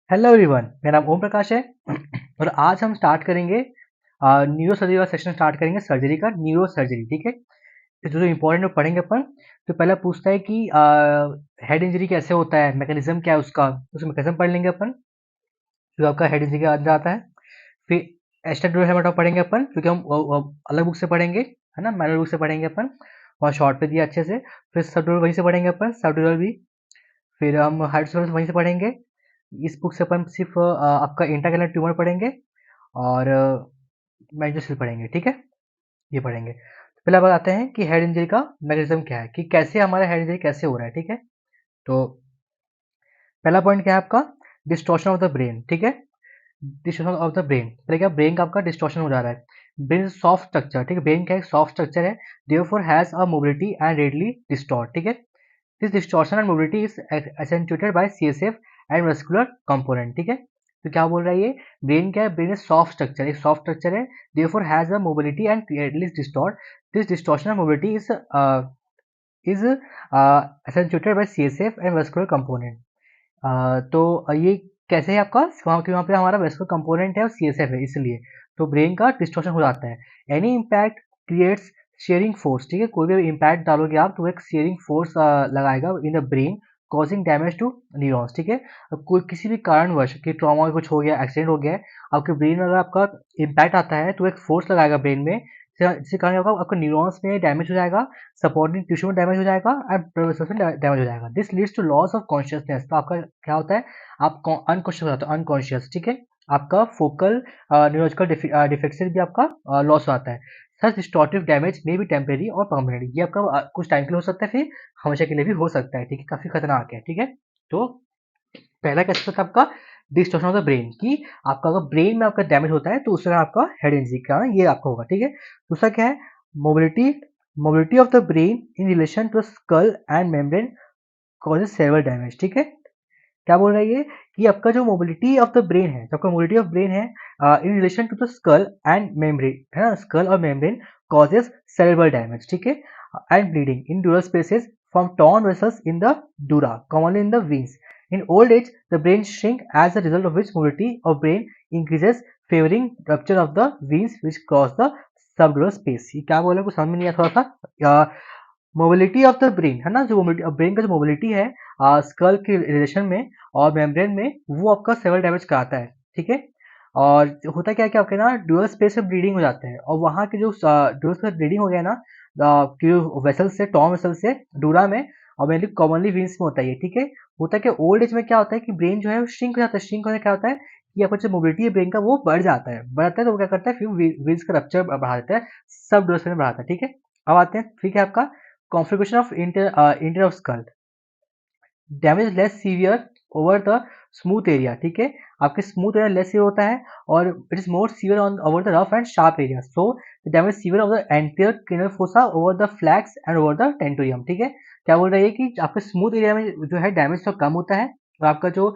Hello everyone, मेरा नाम ओम प्रकाश है और आज हम स्टार्ट करेंगे न्यूरो सर्जरी का सेक्शन स्टार्ट करेंगे सर्जरी का न्यूरो सर्जरी। ठीक है, तो जो इम्पोर्टेंट पढ़ेंगे अपन। तो पहला पूछता है कि हेड इंजरी कैसे होता है, मैकेनिज्म क्या है उसका, तो उसका मैकेनिज्म पढ़ लेंगे अपन जो आपका हेड इंजरी के अंदर आता है। फिर एस्टेडोरल हेमाटोमा पढ़ेंगे अपन, क्योंकि हम वो अलग बुक से पढ़ेंगे, है ना, मैनुअल बुक से पढ़ेंगे अपन, वहाँ शॉर्ट पे दिया अच्छे से। फिर सबडोरल वहीं से पढ़ेंगे अपन, सबडोरल भी। फिर हम हाइड्रोसेफेलस वहीं से पढ़ेंगे। इस बुक से अपन सिर्फ आपका इंट्राक्रैनियल ट्यूमर पढ़ेंगे और मेनिंजोसेल पढ़ेंगे। ठीक है, ये पढ़ेंगे। तो पहले बात आते हैं कि हेड इंजरी का मैकेनिज्म क्या है, कि कैसे हमारा हेड इंजरी कैसे हो रहा है। ठीक है, तो पहला पॉइंट क्या है आपका, डिस्टॉर्शन ऑफ द ब्रेन। ठीक है, डिस्टॉर्शन ऑफ द ब्रेन, पहले क्या, ब्रेन का आपका डिस्टॉर्शन हो जा रहा है। ब्रेन सॉफ्ट स्ट्रक्चर, ठीक है, ब्रेन का एक सॉफ्ट स्ट्रक्चर है, therefore has a mobility and readily distort. ठीक है, this distortion and mobility is accentuated by CSF and muscular component. ठीक है, तो क्या बोल रहा है ये, ब्रेन क्या है, ब्रेन इज सॉफ्ट स्ट्रक्चर, एक सॉफ्ट स्ट्रक्चर है, therefore has a mobility and readily distort. This distortion and mobility is accentuated by CSF and muscular component. तो ये कैसे है आपका, वहाँ पे हमारा वेस्कुलर कंपोनेंट है और सीएसएफ है, इसलिए तो ब्रेन का डिस्टॉर्शन हो जाता है। Any impact creates sharing force. ठीक है, कोई भी इम्पैक्ट डालोगे आप तो एक शेयरिंग फोर्स लगाएगा इन the brain, causing damage to neurons. ठीक है, अब कोई किसी भी कारणवश कि ट्रॉमा कुछ हो गया, एक्सीडेंट हो गया है, आपके ब्रेन में अगर आपका इम्पैक्ट आता है तो एक फोर्स लगाएगा ब्रेन में, जिसके कारण आपका न्यूरॉन्स में डैमेज हो जाएगा, सपोर्टिंग टिश्यू में डैमेज हो जाएगा एंड ब्लड वेसल्स में डैमेज हो जाएगा। This leads to loss of consciousness. तो आपका क्या होता है, आप अनकॉन्शियस हो जाते हो, अनकॉन्शियस। ठीक है, आपका फोकल न्यूरोलॉजिकल डिफेक्ट से भी आपका लॉस आता है। सच डिस्टॉर्टिव डैमेज मे बी टेम्परेरी और परमानेंट, ये आपका कुछ टाइम के लिए हो सकता है, फिर हमेशा के लिए भी हो सकता है। ठीक है, काफी खतरनाक है। ठीक है, तो पहला क्या होता है आपका, डिस्टॉर्शन ऑफ द ब्रेन, कि आपका अगर ब्रेन में आपका डैमेज होता है तो उससे आपका हेड इंजरी का ये आपका होगा। ठीक है, दूसरा क्या है, mobility, mobility of the brain in relation to skull and membrane causes several damage. ठीक है, क्या बोल रहा है ये, कि आपका जो मोबिलिटी ऑफ द ब्रेन है, जो आपका मोबिलिटी ऑफ ब्रेन है in relation to the skull and membrane, है ना, स्कल और मेम्ब्रेन कॉजेज सेरेब्रल डैमेज। ठीक है, and bleeding in ड्यूरल spaces from torn vessels in the dura, commonly in the veins. In old age, the brain shrink as a result of which mobility of brain increases, favoring rupture of the veins which cross the subdural space. ये क्या बोला, कुछ समझ में नहीं आया थोड़ा सा। मोबिलिटी ऑफ द ब्रेन, है ना, जो ब्रेन का जो मोबिलिटी है स्कल के रिलेशन में और मेम्ब्रेन में, वो आपका सेवरल डैमेज कराता है। ठीक है, और होता क्या है कि आपके ना ड्यूरल स्पेस में ब्लीडिंग हो जाते हैं, और वहाँ के जो ड्यूरल स्पेस ब्लीडिंग हो गया ना, वेसल से, टॉर्न वेसल से डूरा में, और मेनली कॉमनली वीन्स में होता है ये। ठीक है, होता है कि ओल्ड एज में क्या होता है कि ब्रेन जो है श्रिंक हो जाता है, श्रिंक होने क्या होता है कि आपका जो मोबिलिटी है ब्रेन का वो बढ़ जाता है, तो वो क्या करता है, फिर वीन्स का रप्चर बढ़ा देता है, सब ड्यूरल में बढ़ाता है। ठीक है, अब आते हैं, ठीक है, आपका configuration of interior of skull, damage less severe over the smooth area. ठीक है, आपके स्मूथ एरिया लेस सीवियर होता है और it is more severe on over the rough and sharp area, so damage severe of the anterior cranial fossa over the falx and over the tentorium. ठीक है, क्या बोल रहा है कि आपके स्मूथ एरिया में जो है डैमेज तो कम होता है, और आपका जो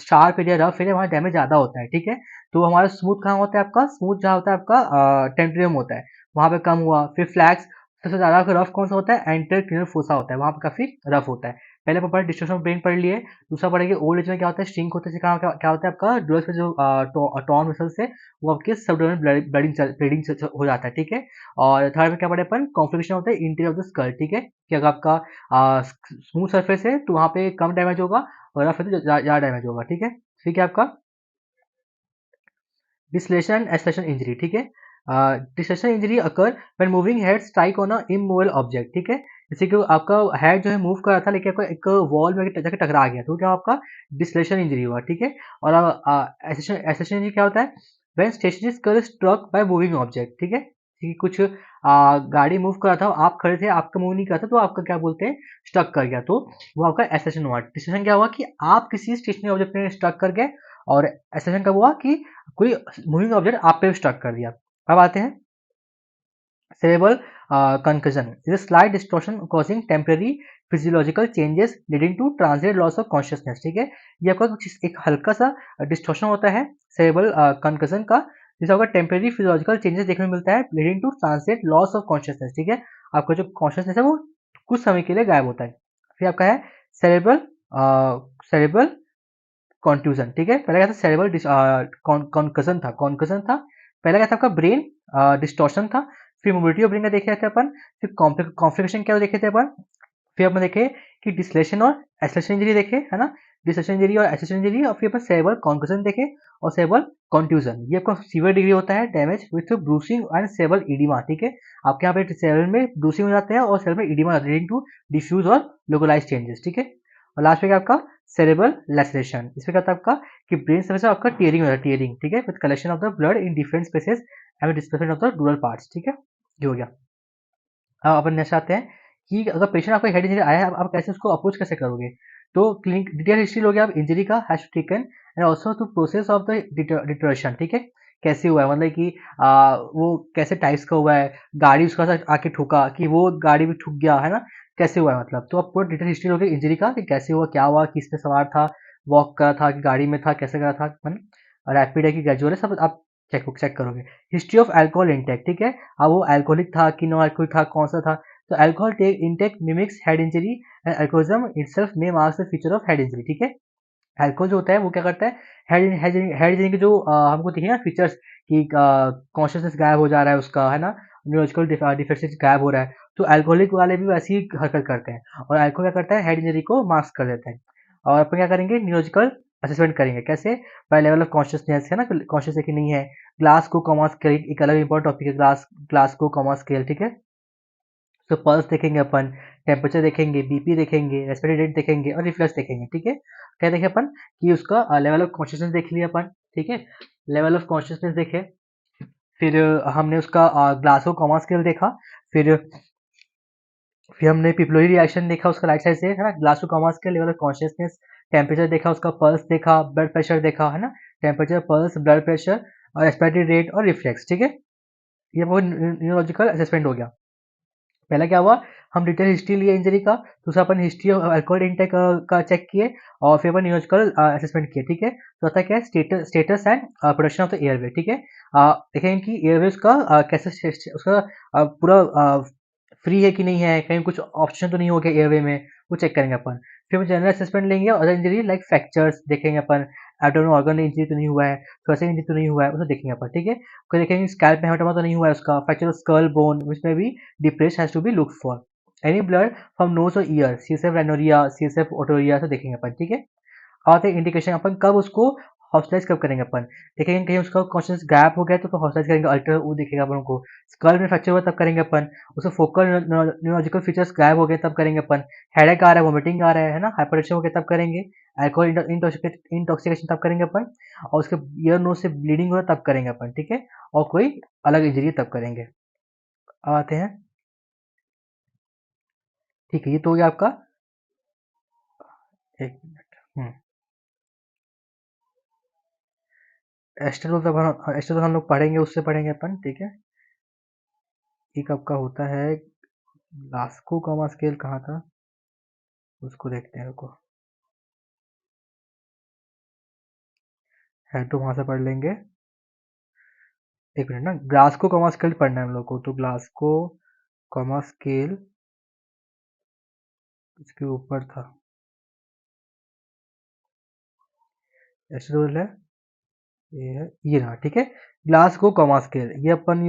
शार्प एरिया, रफ एरिया, वहाँ डैमेज ज्यादा होता है। ठीक है, तो हमारा स्मूथ कहाँ होता है, आपका स्मूथ जहाँ होता है आपका टेंटोरियम होता है, वहाँ पे कम हुआ। फिर फ्लैक्स, सबसे ज्यादा रफ कौन सा होता है, एंटीरियर क्रेनियल फोसा होता है, वहाँ पे काफी रफ होता है। पहले अपन डिस्ट्रक्शन ऑफ ब्रेन पढ़ लिए, दूसरा पढ़ेंगे ओल्ड एज में क्या होता है, श्रिंक होता है, क्या होता है आपका ड्यूरल स्पेस जो टॉर्न वेसल से वो आपके सबडोरल ब्लीडिंग हो जाता है। ठीक है, और थर्ड में क्या पढ़े अपन, कॉन्फ्लिक्शन होता है इंटीरियर ऑफ द स्कल। ठीक है, कि अगर आपका स्मूथ सरफेस है तो वहाँ पे कम डैमेज होगा, और रफ है तो ज्यादा डैमेज होगा। ठीक है, ठीक है, आपका डिस्लेशन एसेशन इंजरी। ठीक है, deceleration injury occur when moving head strike on a immovable object. ठीक है, जैसे कि आपका हेड जो है मूव कर रहा था, लेकिन आपका एक वॉल में जाकर टकरा गया, तो क्या आपका डिस्लेशन इंजरी हुआ। ठीक है, और एसेशन इंजरी क्या होता है, when stationary skull struck by moving object. ठीक है, कि कुछ गाड़ी मूव कर रहा था, आप खड़े थे, आपका मूव नहीं कर रहा था, तो आपका क्या बोलते हैं, स्ट्रक कर गया, तो वो आपका एसेशन हुआ। डिस्लेशन क्या हुआ कि आप किसी स्टेशनरी ऑब्जेक्ट में स्ट्रक कर गए, और एसेशन कब हुआ कि कोई मूविंग ऑब्जेक्ट आप पे स्ट्रक कर दिया। अब आते हैं cerebral concussion is a slight distortion causing temporary physiological changes leading to transient loss of consciousness। ठीक है, ये आपका कुछ एक हल्का सा डिस्टॉर्शन होता है cerebral concussion का, जिससे आपका टेम्परेरी फिजियोलॉजिकल चेंजेस देखने को मिलता है, leading to transient loss of consciousness. ठीक है, आपका जो कॉन्शियसनेस है वो कुछ समय के लिए गायब होता है। फिर आपका है सेरेब्रल सेरेब्रल कॉन्ट्यूजन, ठीक है। पहला क्या था, सेरेब्रल कॉन्कसन था। पहला क्या था आपका, ब्रेन डिस्टॉर्शन था। फिर मोबिलिटी ऑफ ब्रेन का देखे थे अपन। फिर कॉम्प्लिकेशन क्या देखे थे अपन। फिर अपन देखे कि डिसलेशन और एसलेशन इंजरी देखे, है ना। डिसलेशन इंजरी और एसलेशन इंजरी, और फिर अपन सेरेब्रल कॉन्कसन देखे और सेरेब्रल कॉन्ट्यूजन। ये आपका सीवियर डिग्री होता है damage with bruising and cerebral oedema, ठीक है। आपके यहाँ पे सेरेब्रल में ब्रूसिंग हो जाते हैं और सेरेब्रल में इडिमा लीडिंग टू डिफ्यूज और लोकलाइज चेंजेस, ठीक है। और लास्ट में क्या आपका सेरेब्रल लैसरेशन। इसमें क्या होता है आपका कि ब्रेन सर्फेस में आपका टीयरिंग हो जाता है, टीयरिंग, ठीक है, with collection of the blood in different spaces and displacement of the dural parts, ठीक है। ये हो गया। अब अपन नेक्स्ट आते हैं कि अगर पेशेंट आपका हेड इंजरी आया है, आप कैसे उसको अप्रोच कैसे करोगे। तो क्लिनिक डिटेल हिस्ट्री लोगे आप इंजरी का has taken and also to process of the deterioration, ठीक है। कैसे हुआ है, मतलब कि वो कैसे टाइप्स का हुआ है, गाड़ी उसका साथ आके ठुका कि वो गाड़ी भी ठुक गया, है ना, कैसे हुआ है, मतलब तो आप पूरा डिटेल हिस्ट्री लोगे इंजरी का कि कैसे हुआ, क्या हुआ, किस पे सवार था, वॉक करा था कि गाड़ी में था, कैसे करा था, है ना, रैपिड है कि ग्रेजुअल है, सब आप चेक करोगे। हिस्ट्री ऑफ अल्कोहल इंटेक, ठीक है। अब वो अल्कोहलिक था कि नॉन अल्कोहलिक था, कौन सा था। तो alcohol intake mimics head injury and alcoholism itself may marks the feature of head injury, ठीक है। अल्कोहल जो होता है वो क्या करता है, हेड इंजरी के जो हमको दिखे ना फीचर्स कि कॉन्शियसनेस गायब हो जा रहा है उसका, है ना, न्यूरोलॉजिकल डिफिशिएंसी गायब हो रहा है, तो अल्कोहलिक वाले भी वैसी ही हरकत करते हैं। और अल्कोहल क्या करता है, हेड इंजरी को मास्क कर देता है। और अपन क्या करेंगे, न्यूरोलॉजिकल असेसमेंट करेंगे, कैसे, बाय लेवल ऑफ कॉन्शियसनेस, है ना, कॉन्शियस है कि नहीं है। ग्लास को कॉमा स्केल एक अलग इंपॉर्टेंट टॉपिक है, ग्लास को कॉमा स्केल, ठीक है। तो पल्स देखेंगे अपन, टेम्परेचर देखेंगे, बीपी देखेंगे, रेस्पिरेटरी रेट देखेंगे और रिफ्लेक्स देखेंगे, ठीक है। क्या देखे अपन कि उसका लेवल ऑफ कॉन्शियसनेस देख लिया अपन, ठीक है। लेवल ऑफ कॉन्शियसनेस देखे, फिर हमने उसका ग्लासो कॉमा स्केल देखा, फिर हमने पिपलोरी रिएक्शन देखा उसका राइट साइड से, है ना, Glasgow coma scale, level of consciousness, temperature देखा, उसका पल्स देखा, ब्लड प्रेशर देखा, है ना, टेम्परेचर, पल्स, ब्लड प्रेशर और रेस्पिरेटरी रेट और रिफ्लेक्स, ठीक है। ये वो न्यूरोलॉजिकल असेसमेंट हो गया। पहला क्या हुआ, हम डिटेल हिस्ट्री लिए इंजरी का, दूसरा अपन हिस्ट्री ऑफ अल्कोहल इंटेक का चेक किए, और फिर अपन न्यूरोलॉजिकल असेसमेंट किए, ठीक है। तो होता क्या है, status and production of the airway, ठीक है। देखेंगे कि एयरवे उसका कैसे उसका पूरा फ्री है कि नहीं है, कहीं कुछ ऑप्शन तो नहीं हो गया एयरवे में, वो चेक करेंगे अपन। फिर हम जनरल असेसमेंट लेंगे, अदर इंजरी लाइक फ्रैक्चर्स देखेंगे अपन, एब्डोमिनल ऑर्गन इंजरी तो नहीं हुआ है, थोरेसिक इंजरी तो नहीं हुआ है, उसे देखेंगे अपन, ठीक है। कोई देखेंगे स्कैल्प में हेमाटोमा तो नहीं हुआ है उसका, फ्रैक्चर ऑफ स्कल बोन विच में भी depressed has to be looked for. Any blood from nose or ear, CSF rhinorrhea, CSF otorrhea से देखेंगे अपन, ठीक है। और इंडिकेशन अपन कब उसको हॉस्पिटलाइज कब करेंगे अपन, देखेंगे कहीं उसका कॉन्शियस गैप हो गया तो हॉस्पिटलाइज करेंगे, अल्टर वो देखेगा अपन को। स्कल में फ्रैक्चर हुआ तब करेंगे अपन, उसको फोकल न्यूरोलॉजिकल फीचर्स गायब हो गए तब करेंगे अपन। हेडेक आ रहा है, वोमिटिंग आ रहा है ना, हाइपरटेंशन हो गया तब करेंगे। अल्कोहल इंटॉक्सिकेशन तब करेंगे अपन, और उसके ईयर नोज से ब्लीडिंग हो रहा है तब करेंगे अपन, ठीक है। और कोई अलग इंजरी तब करेंगे। अब आते हैं, ठीक है, ये तो हो गया आपका। एक मिनट। एस्टर तो हम लोग पढ़ेंगे, उससे पढ़ेंगे अपन, ठीक है। एक आपका होता है लास्को कॉमा स्केल, कहाँ था, उसको देखते हैं, रुको, है तो वहां से पढ़ लेंगे। एक मिनट ना, ग्लासको कॉमा स्केल पढ़ना है हम लोग को, तो ग्लासको कॉमा स्केल इसके ऊपर था, एस्टर है, ये है, ये रहा, ठीक है। ग्लास को कॉमा स्केल, ये अपन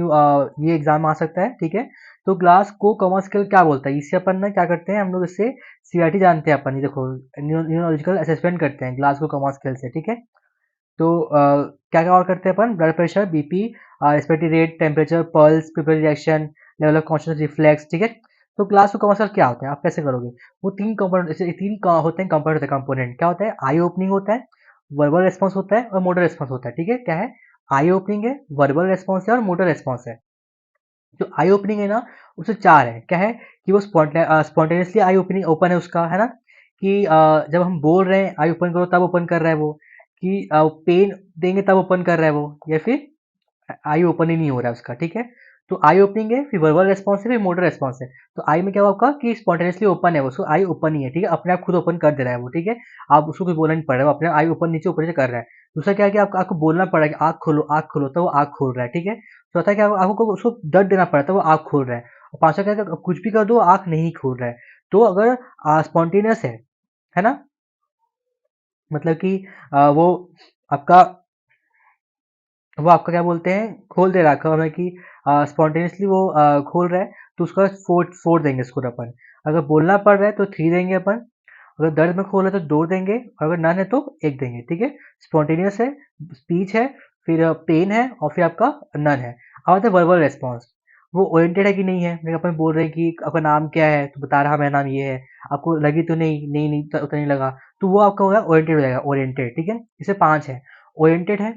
ये एग्जाम आ सकता है, ठीक है। तो ग्लास को कॉमा स्केल क्या बोलता है, इससे अपन ना क्या करते हैं हम लोग, इससे सीआरटी जानते हैं अपन, ये देखो न्यूरोलॉजिकल असेसमेंट करते हैं ग्लास को कॉमा स्केल से, ठीक है। तो क्या क्या और करते हैं अपन, blood pressure, BP, respiratory rate, temperature, pulse, pupil reaction, level of conscious, reflex, ठीक है। तो ग्लास को कॉमा स्केल क्या होता है, आप कैसे करोगे, वो तीन कंपोनेंट, होते हैं कंपोनेंट, क्या होता है, आई ओपनिंग होता है, वर्बल रेस्पॉन्स होता है और मोटर रेस्पॉन्स होता है, ठीक है। क्या है, आई ओपनिंग है, वर्बल रेस्पॉन्स है और मोटर रेस्पॉन्स है। जो आई ओपनिंग है ना, उससे चार है, क्या है कि वो स्पॉन्टेनियसली आई ओपनिंग ओपन है उसका, है ना, कि जब हम बोल रहे हैं आई ओपन करो तब ओपन कर रहा है वो, कि पेन देंगे तब ओपन कर रहा है वो, या फिर आई ओपन ही नहीं हो रहा है उसका, ठीक है। तो आई ओपनिंग है, फिर वर्बल रेस्पॉन्स है, फिर मोटर रेस्पॉन्स है। तो आई में क्या हुआ आपका कि स्पॉन्टेनियसली ओपन है वो, उसको आई ओपन ही है, ठीक है, अपने आप खुद ओपन कर दे रहा है वो, ठीक है। आप उसको कुछ बोलना नहीं पड़ रहा है, वो अपने आई ओपन नीचे ऊपर से कर रहा है। दूसरा क्या है कि आपको बोलना पड़ा कि आँख खोलो, तो वो आँख खोल रहा है, ठीक है। चौथा क्या है, आपको उसको दर्द देना पड़ा था, वो आँख खोल रहा है। और पांचवा क्या है कि कुछ भी कर दो आँख नहीं खोल रहा है। तो अगर स्पॉन्टेनियस है ना, मतलब कि वो आपका क्या बोलते हैं, खोल दे रहा है हमें कि स्पॉन्टेनियसली वो खोल रहा है, तो उसका 4 देंगे स्कोर अपन। अगर बोलना पड़ रहा है तो 3 देंगे अपन, अगर दर्द में खोल रहा है तो 2 देंगे, और अगर नन है तो 1 देंगे। ठीक है, स्पॉन्टेनियस है, स्पीच है, फिर पेन है, और फिर आपका नन है। अब आता है वर्बल रेस्पॉन्स, वो ओरिएंटेड है कि नहीं है। जैसे अपन बोल रहे हैं कि आपका नाम क्या है, तो बता रहा मेरा नाम ये है, आपको लगी तो नहीं, नहीं उतना नहीं लगा, तो वो आपका होगा ओरिएंटेड हो जाएगा, ओरिएंटेड। ठीक है, इसे 5 है। ओरिएंटेड है,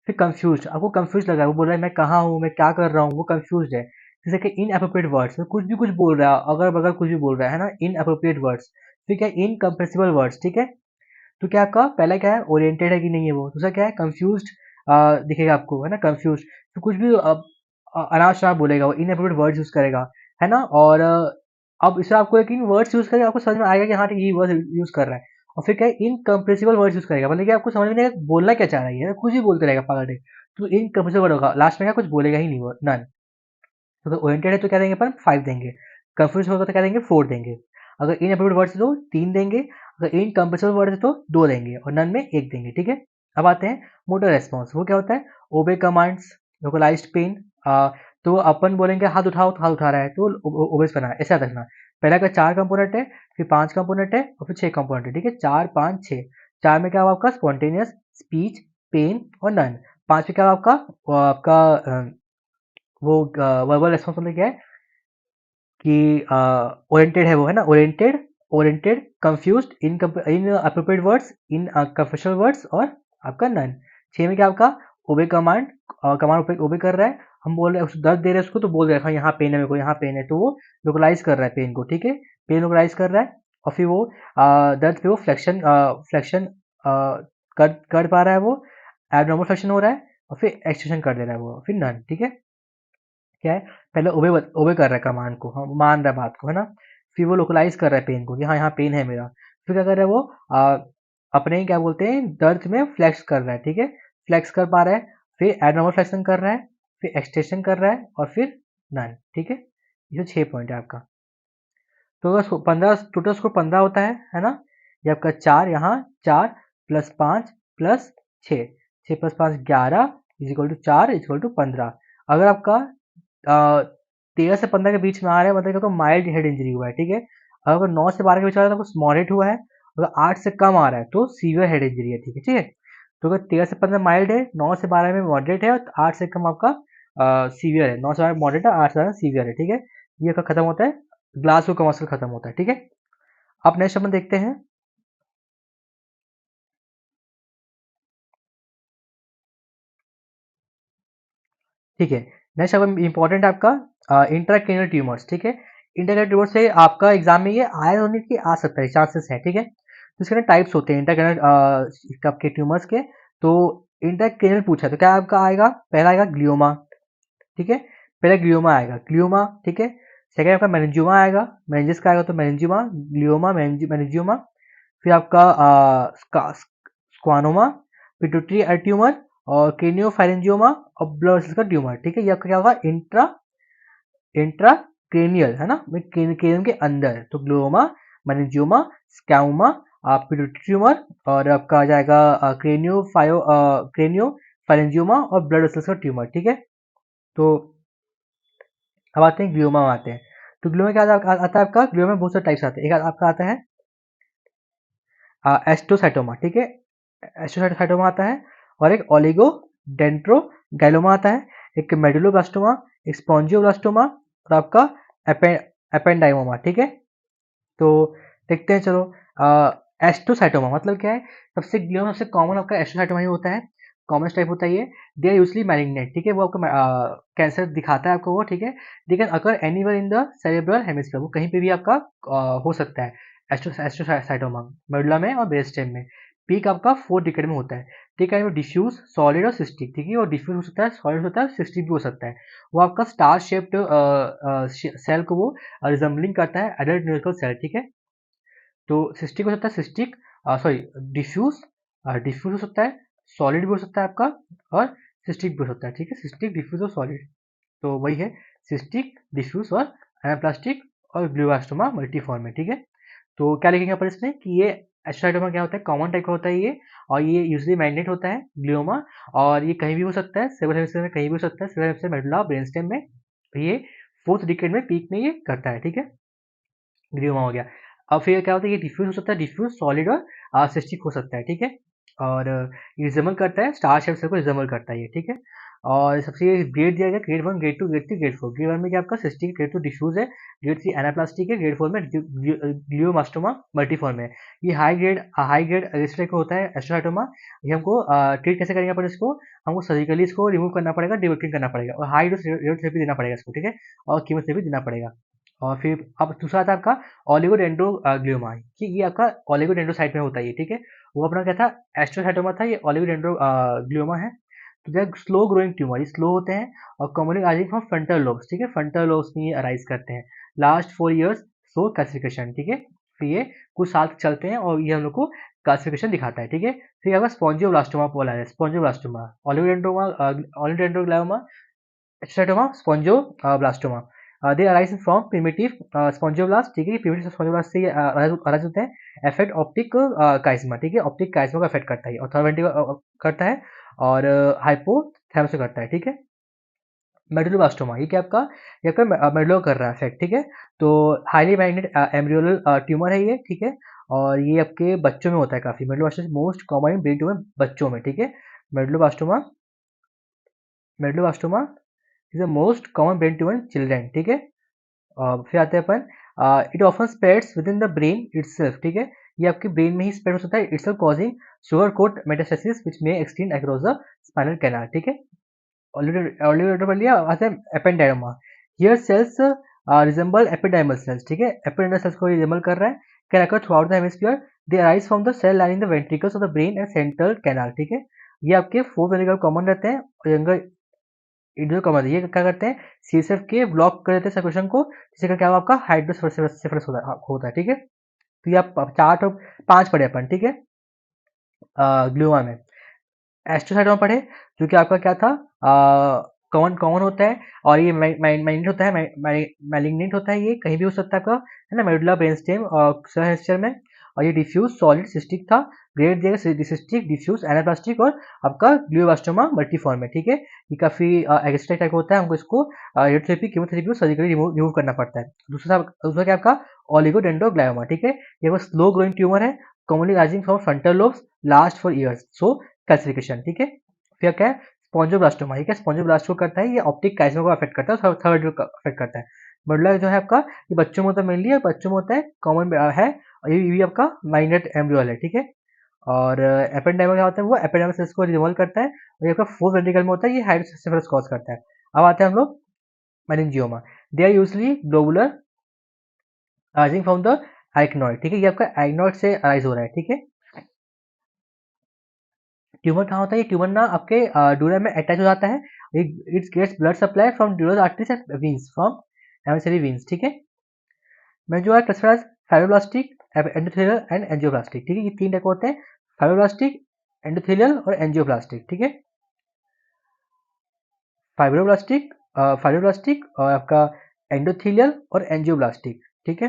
फिर कंफ्यूज, आपको कंफ्यूज लग रहा है, वो बोल रहा है मैं कहाँ हूँ, मैं क्या कर रहा हूँ, वो कंफ्यूज है। जैसे कि इनएप्रोप्रिएट वर्ड्स, कुछ भी कुछ बोल रहा है, अगर बगैर कुछ भी बोल रहा है ना, इनएप्रोप्रिएट वर्ड्स। फिर क्या, इनकम्प्रेसिबल वर्ड्स। ठीक है, तो क्या आपका पहला क्या है, ओरिएंटेड है कि नहीं है वो, दूसरा क्या है, कंफ्यूज दिखेगा आपको, है ना, कंफ्यूज। तो कुछ भी अनाप शनाप बोलेगा, वो इनएप्रोप्रिएट वर्ड्स यूज करेगा, है ना। और अब इससे आपको एक इन वर्ड्स यूज करेगा, आपको समझ में आएगा कि हाँ ये वर्ड यूज कर रहा है। और फिर क्या है, इनकम्प्रेसिबल वर्ड्स यूज करेगा, मतलब कि आपको समझ में नहीं आएगा बोलना क्या चाह रहा है, ये कुछ भी बोलते रहेगा पागल टाइप। तो इनकम्प्रेसिबल वर्ड होगा, लास्ट में क्या कुछ बोलेगा ही नहीं वो, नन। तो अगर ओरिएंटेड है तो क्या देंगे अपन, 5 देंगे। कंफ्यूज होगा तो क्या देंगे, 4 देंगे। अगर इनएप्रोप्रिएट वर्ड्स है तो 3 देंगे, अगर इनकम्प्रेसिबल वर्ड है तो 2 देंगे, और नन में 1 देंगे। ठीक है, अब आते हैं मोटर रेस्पॉन्स। वो क्या होता है, ओबे कमांड्स, लोकलाइज्ड पेन। तो अपन बोलेंगे हाथ उठाओ तो हाथ उठा रहा है, तो ओबेस करना है, ऐसा याद रखना। पहला का 4 कंपोनेंट है, फिर 5 कंपोनेंट है, और फिर 6 कंपोनेंट है। ठीक है, 4 5 6। 4 में क्या हुआ आपका, स्पॉन्टेनियस, स्पीच, पेन और नन। 5 में क्या हुआ आपका, वो वर्बल रेस्पॉन्स मतलब क्या है कि ओरिएंटेड है वो, है ना, oriented, confused, inappropriate words, in confessional words, और आपका नन। 6 में क्या आपका, ओबे कमांड, कमांड ओबे कर रहा है, हम बोल रहे हैं उसको दर्द दे रहे हैं उसको, तो बोल रहे हैं हाँ यहाँ पेन है मेरे को, यहाँ पेन है, तो वो लोकलाइज कर रहा है पेन को। ठीक है, पेन लोकलाइज कर रहा है, और फिर वो दर्द पे वो फ्लेक्शन फ्लेक्शन कर पा रहा है, वो एबनॉर्मल फ्लेक्शन हो रहा है, और फिर एक्सटेंशन कर दे रहा है वो, फिर नन। ठीक है, क्या है, पहले ओबे कर रहा है कमांड को, हाँ मान रहा है बात को, है ना। फिर वो लोकलाइज कर रहा है पेन को कि हाँ यहाँ पेन है मेरा। फिर क्या कर रहा है वो, अपने ही क्या बोलते हैं, दर्द में फ्लेक्स कर रहा है। ठीक है, फ्लेक्स कर पा रहा है, फिर एडनॉर्मल फ्लेक्शन कर रहा है, फिर एक्सटेंशन कर रहा है, और फिर नन। ठीक है, ये 6 पॉइंट है आपका। तो अगर 15 टोटल स्कोर 15 होता है ना। ये आपका 4 यहाँ, 4 plus 5 plus 6, 6 plus 5 11 is equal to 4 is equal to 15। अगर आपका 13 से 15 के बीच में आ रहा है, मतलब कि माइल्ड हेड इंजरी हुआ है। ठीक है, अगर 9 से 12 के बीच आ रहा है तो कुछ मॉडरेट हुआ है, अगर 8 से कम आ रहा है तो सीवियर हेड इंजरी है। ठीक है, ठीक है, तो अगर 13 से 15 माइल्ड है, 9 से 12 में मॉडरेट है, और 8 से कम आपका सीवियर है। 9 से 12 मॉडरेट है, 8 से 12 सीवियर है। ठीक है, ये आपका खत्म होता है, ग्लासगो कमर्शियल खत्म होता है। ठीक है, अब नेक्स्ट अपन देखते हैं। ठीक है, नेक्स्ट अब इंपॉर्टेंट आपका इंट्राक्रेनियल ट्यूमर्स। ठीक है, इंट्राक्रेनियल ट्यूमर से आपका एग्जाम में ये आया होने की आ सकता है, चांसेस है। ठीक है, तो इसके टाइप्स होते हैं इंट्राक्रेनियल आपके ट्यूमर्स के। तो इंट्राक्रेनियल पूछा तो क्या आपका आएगा, पहला आएगा ग्लियोमा। ठीक है, पहले ग्लियोमा आएगा, ग्लियोमा। ठीक है, सेकेंड आपका मेनिंजियोमा आएगा, मेनिंजिस का आएगा तो मेनिंजियोमा, ग्लियोमा, मेनिंजियोमा। फिर आपका स्क्वानोमा, पिट्यूटरी ट्यूमर, और क्रेनियोफारेंजियोमा, और ब्लड वेसल्स का ट्यूमर। ठीक है, ये आपका क्या होगा, इंट्राक्रेनियल, है ना, क्रेनियम के अंदर। तो ग्लोमा, मेनिंजियोमा, स्क्वाउमा, पिट्यूटरी ट्यूमर, और आपका आ जाएगा क्रेनियोफारेंजियोमा और ब्लड वेसल्स का ट्यूमर। ठीक है, तो अब आते हैं ग्लियोमा में आते हैं। तो ग्लियोमा क्या आता है आपका, ग्लियोमा में बहुत सारे टाइप्स आते हैं। एक आपका आता है एस्ट्रोसाइटोमा। ठीक है, एस्ट्रोसाइटोमा आता है, और एक ओलिगो डेंड्रोगाइलोमा आता है, एक मेडुलोब्लास्टोमा, एक स्पॉन्जियोब्लास्टोमा, और आपका एपेंडाइमोमा। ठीक है, तो देखते हैं चलो। एस्ट्रोसाइटोमा मतलब क्या है, सबसे ग्लियोमा सबसे कॉमन आपका एस्ट्रोसाइटोमा ही होता है, कॉमन टाइप होता है ये। They are usually malignant. ठीक है, वो आपको कैंसर दिखाता है आपको वो। ठीक है, they can occur anywhere in the cerebral hemisphere, वो कहीं पे भी आपका हो सकता है। एस्ट्रोसाइटोमा मेडुला में और ब्रेन स्टेम में। पीक आपका 4 डिकेड में होता है। ठीक है, वो डिफ्यूज, सॉलिड और सिस्टिक। ठीक है, वो डिफ्यूज हो सकता है, सॉलिड होता है, सिस्टिक भी हो सकता है। वो आपका स्टार शेप्ड सेल को वो रिजम्बलिंग करता है एडल्ट न्यूक्लियर सेल। ठीक है, तो सिस्टिक हो सकता है, सिस्टिक सॉरी डिफ्यूज, डिफ्यूज हो सकता है, सॉलिड भी हो सकता है आपका, और सिस्टिक भी हो सकता है। ठीक है, सिस्टिक, डिफ्यूज और सॉलिड, तो वही है सिस्टिक, डिफ्यूज और एनाप्लास्टिक और ग्लूब्लास्टोमा मल्टीफॉर्म में। ठीक है, तो क्या लिखेंगे अपन इसमें कि ये एस्ट्रोसाइटोमा क्या होता है, कॉमन टाइप का होता है ये, और ये यूजुअली मैग्नेट होता है ग्लियोमा, और ये कहीं भी हो सकता है, सेरेब्रल हेमिस्फीयर में कहीं भी हो सकता है, सेरेब्रल हेमिस्फीयर, मेडुला, ब्रेनस्टेम में। ये 4th डिकेड में पीक में ये करता है, ठीक है, ग्लियोमा हो गया। अब फिर क्या होता है, ये डिफ्यूज हो सकता है, डिफ्यूज सॉलिड और सिस्टिक हो सकता है, ठीक है, और ये रिजेंबल करता है स्टार शेप सेल को, रिजेंबल करता है ये, ठीक है। और सबसे ग्रेड दिया गया, grade 1, grade 2, grade 3, grade 4। Grade 1 में क्या आपका सिस्टिक, ग्रेड 2 डिफ्यूज है, ग्रेड 3 एनाप्लास्टिक है, ग्रेड 4 में ग्लियोमास्टोमा मल्टीफॉर्म है। ये हाई ग्रेड एरिस्टाइक होता है एस्ट्रोसाइटोमा। ये हमको ट्रीट कैसे करेंगे अपन इसको, हमको सर्जिकली इसको रिमूव करना पड़ेगा, डिबल्किंग करना पड़ेगा, और हाई डोज रेडियोथेरेपी देना पड़ेगा इसको, ठीक है, और कीमोथेरेपी देना पड़ेगा। और फिर अब दूसरा आता है आपका ओलिगोडेंड्रोग्लियोमा, कि ये आपका ओलिगोडेंड्रोसाइट में होता है ये, ठीक है। वो अपना क्या था, एस्ट्रोसाइटोमा था, ये ओलिगोडेंड्रोग्लियोमा है। तो दे स्लो ग्रोइंग ट्यूमर, ये स्लो होते हैं और commonly arising from frontal lobes, ठीक है, फ्रंटल लोब्स में ये अराइज करते हैं। लास्ट 4 इयर्स सो क्लासिफिकेशन, ठीक है, फिर ये कुछ साल तक चलते हैं और ये हम लोग को क्लासिफिकेशन दिखाता है, ठीक है। फिर आपका स्पॉन्जियोब्लास्टोमा बोला है, स्पॉन्जियोब्लास्टोमा, ओलिगोडेंड्रोमा, एस्ट्रोसाइटोमा, स्पॉन्जियोब्लास्टोमा। दे अराइज फ्रॉम प्रिमिटिव स्पॉन्जियोब्लास्ट, ठीक है, प्रिमिटिव स्पॉन्जियोब्लास्ट से अराइज होते हैं। अफेक्ट ऑप्टिक काइस्मा, ठीक है, ऑप्टिक काइस्मा को अफेक्ट करता है और थर्ड वेंट्रिकल करता है, और हाइपोथैलेमस करता है, ठीक है। मेडुलोब्लास्टोमा, ये आपका मेडुलो कर रहा है अफेक्ट, ठीक है। तो हाईली मैग्नेट एम्ब्रियोनल ट्यूमर है ये, ठीक है, और ये आपके बच्चों में होता है काफी। Medulloblastoma most common brain tumour बच्चों में, ठीक है। Medulloblastoma medulloblastoma is the most common brain tumour in children, ठीक है। फिर आते हैं अपन, it often spreads within the brain itself, ठीक है, ये आपके ब्रेन में ही स्प्रेड हो सकता है, itself causing sugar coat metastasis which may extend across the spinal canal, ठीक है। ऑलिगोडेंड्रोमा पढ़ लिया। आता है ependymoma, here cells resemble ependymal cells, ठीक है, एपिडाइमल सेल्स को रिजेंबल कर रहा है, can occur throughout the hemisphere, they arise from the cell lining the ventricles of the brain and central canal, ठीक है। ये आपके 4 वेंट्रिकल कॉमन रहते हैं और यंगर इंडियो कमर, ये क्या करते हैं, सीएसएफ के ब्लॉक कर देते हैं सर्कुलेशन को, जिससे क्या होगा, आपका हाइड्रोसेफलस होता है, ठीक है। तो ये आप 4 और 5 पढ़े अपन, ठीक है, ग्लूमा में। एस्ट्रोसाइटोमा पढ़े, जो कि आपका क्या था, कॉमन कॉमन होता है, और ये मैलिग्नेंट होता है, मैलिग्नेंट होता है, ये कहीं भी हो सकता है आपका, है ना, मेडुला, ब्रेनस्टेम और सेल में। और ये डिफ्यूज सॉलिड सिस्टिक था, ग्रेड दिया सिस्टिक, डिफ्यूज एनाप्लास्टिक, और आपका ग्लियोब्लास्टोमा मल्टीफॉर्म है, ठीक है। ये काफी एग्रेसिव टाइप होता है, हमको इसको रेडियोथेरेपी, कीमोथेरेपी और सर्जिकली रिमूव करना पड़ता है। दूसरा क्या आपका ओलिगोडेंड्रोग्लायोमा, ठीक है, ये वो स्लो ग्रोइंग ट्यूमर है, commonly rising from frontal lobes, last for years, so classification, ठीक है। फिर क्या है, स्पॉन्जियोब्लास्टोमा, ठीक है, स्पॉन्जियोब्लास्ट को करता है, ये ऑप्टिक काइस्मा को अफेक्ट करता है, थर्ड को अफेक्ट करता है। मेडुला जो है आपका, ये बच्चों में होता है मेनली, और बच्चों में होता है, कॉमन है, और ये भी आपका माइनर एम्ब्रियोल है, ठीक है। और एपेंडाइमा क्या होता है, वो एपेंडाइमल सेल्स को रिमूवल करता है, और ये आपका फोर्थ वेंट्रिकल में होता है, ये हाइड्रोसेफलस कॉज करता है। अब आते हैं हम लोग meningioma, they are usually globular arising from the arachnoid, ठीक है, ये आपका आइक्नॉइड से अराइज हो रहा है, ठीक है। ट्यूमर कहाँ होता है, ये ट्यूमर ना आपके ड्यूरम में अटैच हो जाता है, it gets blood supply from dural arteries and veins, from hemispheric veins, ठीक है। मैं जो है classified fibroblastic, endothelial and angioblastic, ठीक है, ये 3 टाइप होते हैं, फाइब्रोब्लास्टिक, एंडोथेलियल और एंजियोब्लास्टिक, ठीक है। फाइब्रोब्लास्टिक और आपका एंडोथेलियल और एंजियोब्लास्टिक, ठीक है।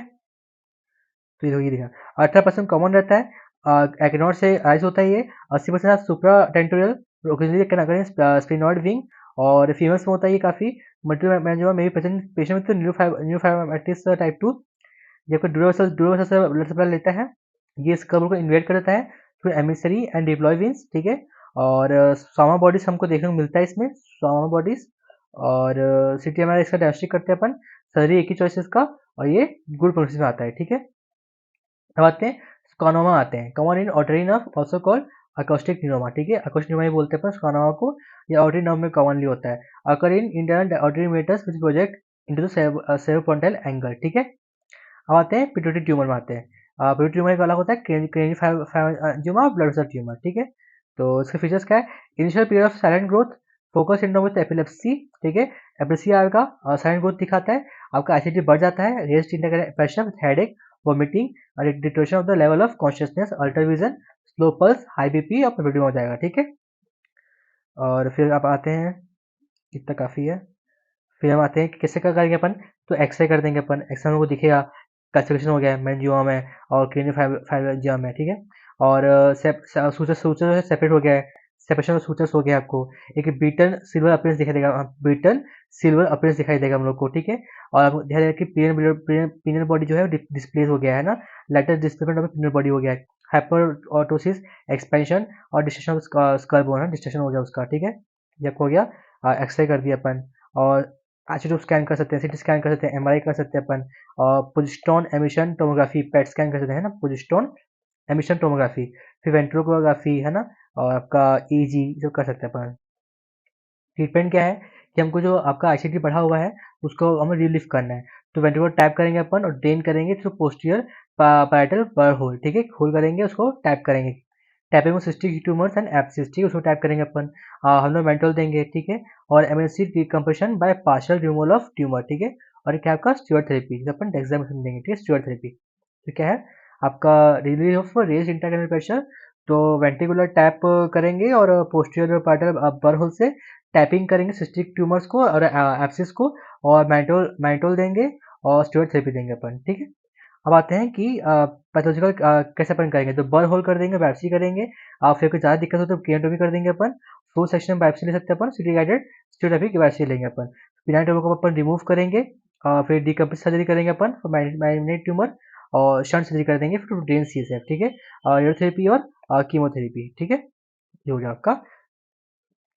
तो ये देखा 18% कॉमन रहता है, एक्नोड से राइज होता है ये, 80% supratentorial occasionally can occur in sphenoid wing, और फीमेल्स में होता है ये काफी। मल्टीपल मैंजोमा में भी प्रेजेंट पेशेंट में, तो न्यूरोफाइब्रोमाइटिस टाइप 2, जबकि ड्यूरोसल से ब्लड सप्लाई लेता है, ये स्कर्व को इन्वेट कर देता है through emissary and deploy veins, ठीक है। और स्वामा बॉडीज हमको देखने को मिलता है इसमें, स्वामा बॉडीज, और सिटी हमारा इसका डायग्नोस्टिक करते हैं अपन, सर्जरी एक ही चॉइस इसका, और ये गुड प्रोसेस में आता है, ठीक है। अब आते हैं स्कॉनोमा, आते हैं common in ऑटरी nerve also called acoustic neuroma, ठीक है, अकोस्टिक न्यूरोमा ही बोलते हैं अपन स्कॉनोमा को, ये ऑटरी नर्व में कॉमनली होता है, occur in internal auditory meatus which project into the cerebrofrontal angle, ठीक है। अब आते हैं पिट्यूटरी ट्यूमर में, आते हैं पिट्यूटरी ट्यूमर एक अलग होता है, क्रेनियोफाइब्रोमा, ब्लड वेसल ट्यूमर, ठीक है। तो इसके फीचर्स क्या है, initial period of silent growth, focus syndrome with epilepsy, ठीक है, एपिलेप्सी आपका साइलेंट ग्रोथ दिखाता है, आपका एसिडिटी बढ़ जाता है, rest intake pressure, headache, vomiting, और deterioration of the level of consciousness, alter vision, slow pulse, high BP और पिट्यूटरी हो जाएगा, ठीक है। और फिर आप आते हैं, इतना काफ़ी है। फिर हम आते हैं कि कैसे क्या करेंगे अपन, तो एक्सरे कर देंगे अपन, एक्सरे में वो दिखेगा कैल्सिफिकेशन हो गया है, मेनिंजियोम है और क्रेनियोफाइब्रिंजियम है, ठीक है। और सूचर सूचर सेपरेट हो गया है, सेपरेशन ऑफ सूचर्स हो गया आपको। एक बीटन सिल्वर अपीयरेंस दिखाई देगा, बीटन सिल्वर अपीयरेंस दिखाई देगा हम लोग को, ठीक है। और आपको ध्यान रखिए कि पिनियन बॉडी जो है डिस्प्लेस हो गया है ना, lateral displacement of pineal body हो गया है। हाइपरटोसिस, एक्सपेंशन और डिस्ट्रक्शन ऑफ स्कल बोन है, डिस्ट्रक्शन हो गया उसका, ठीक है। ये आपको हो गया। एक्सरे कर दिया अपन, और एसिड स्कैन कर सकते हैं, सीटी स्कैन कर सकते हैं, एमआरआई कर सकते हैं अपन, और पोजिस्ट्रॉन एमिशन टोमोग्राफी पेट स्कैन कर सकते हैं ना, पोजिस्ट्रॉन एमिशन टोमोग्राफी, फिर वेंट्रोग्राफी है ना, और आपका ईजी जो कर सकते हैं अपन। ट्रीटमेंट क्या है कि हमको जो आपका आईसीटी बढ़ा हुआ है उसको हमें रिलीफ करना है। तो वेंट्रिकल टैप करेंगे अपन और ड्रेन करेंगे through posterior parietal burr hole, ठीक है। होल करेंगे, उसको टैप करेंगे। टैपिंग में सिस्टिक ट्यूमर्स एंड एब्सिस, ठीक है, उसको टैप करेंगे अपन। हम लोग मेंटल देंगे, ठीक है। और MNC decompression by partial removal of tumour, ठीक है। और क्या आपका स्टीरॉयड थेरेपी, जिसे अपन डेक्सामेथासोन देंगे, ठीक है, स्टीरॉयड थेरेपी। तो क्या है आपका release of raised intracranial pressure. तो वेंट्रिकुलर टैप करेंगे और पोस्टीरियर पैराइटल बर्ड होल से टैपिंग करेंगे सिस्टिक ट्यूमर्स को और एब्सिस को, और मैंटोल देंगे और स्टीरॉयड थेरेपी देंगे अपन, ठीक है। अब आते हैं कि पैथोलॉजिकल कैसे अपन करेंगे। तो बर्न होल कर देंगे, बायोप्सी करेंगे। फिर कोई ज़्यादा दिक्कत हो तो केएनटोमी कर देंगे अपन। फुल सेक्शन बायोप्सी ले सकते हैं अपन, सिटी गाइडेड स्टीरोग्राफी की बायोप्सी लेंगे अपन। पिनाइल ट्यूमर को अपन रिमूव करेंगे, फिर डिकम्प्रेस सर्जरी करेंगे अपन, मैग्नेट ट्यूमर, और शंट सर्जरी कर देंगे, फिर ड्रेन सीएसएफ, ठीक है। रेडियोथेरेपी और कीमोथेरेपी, ठीक है। ये हो गया आपका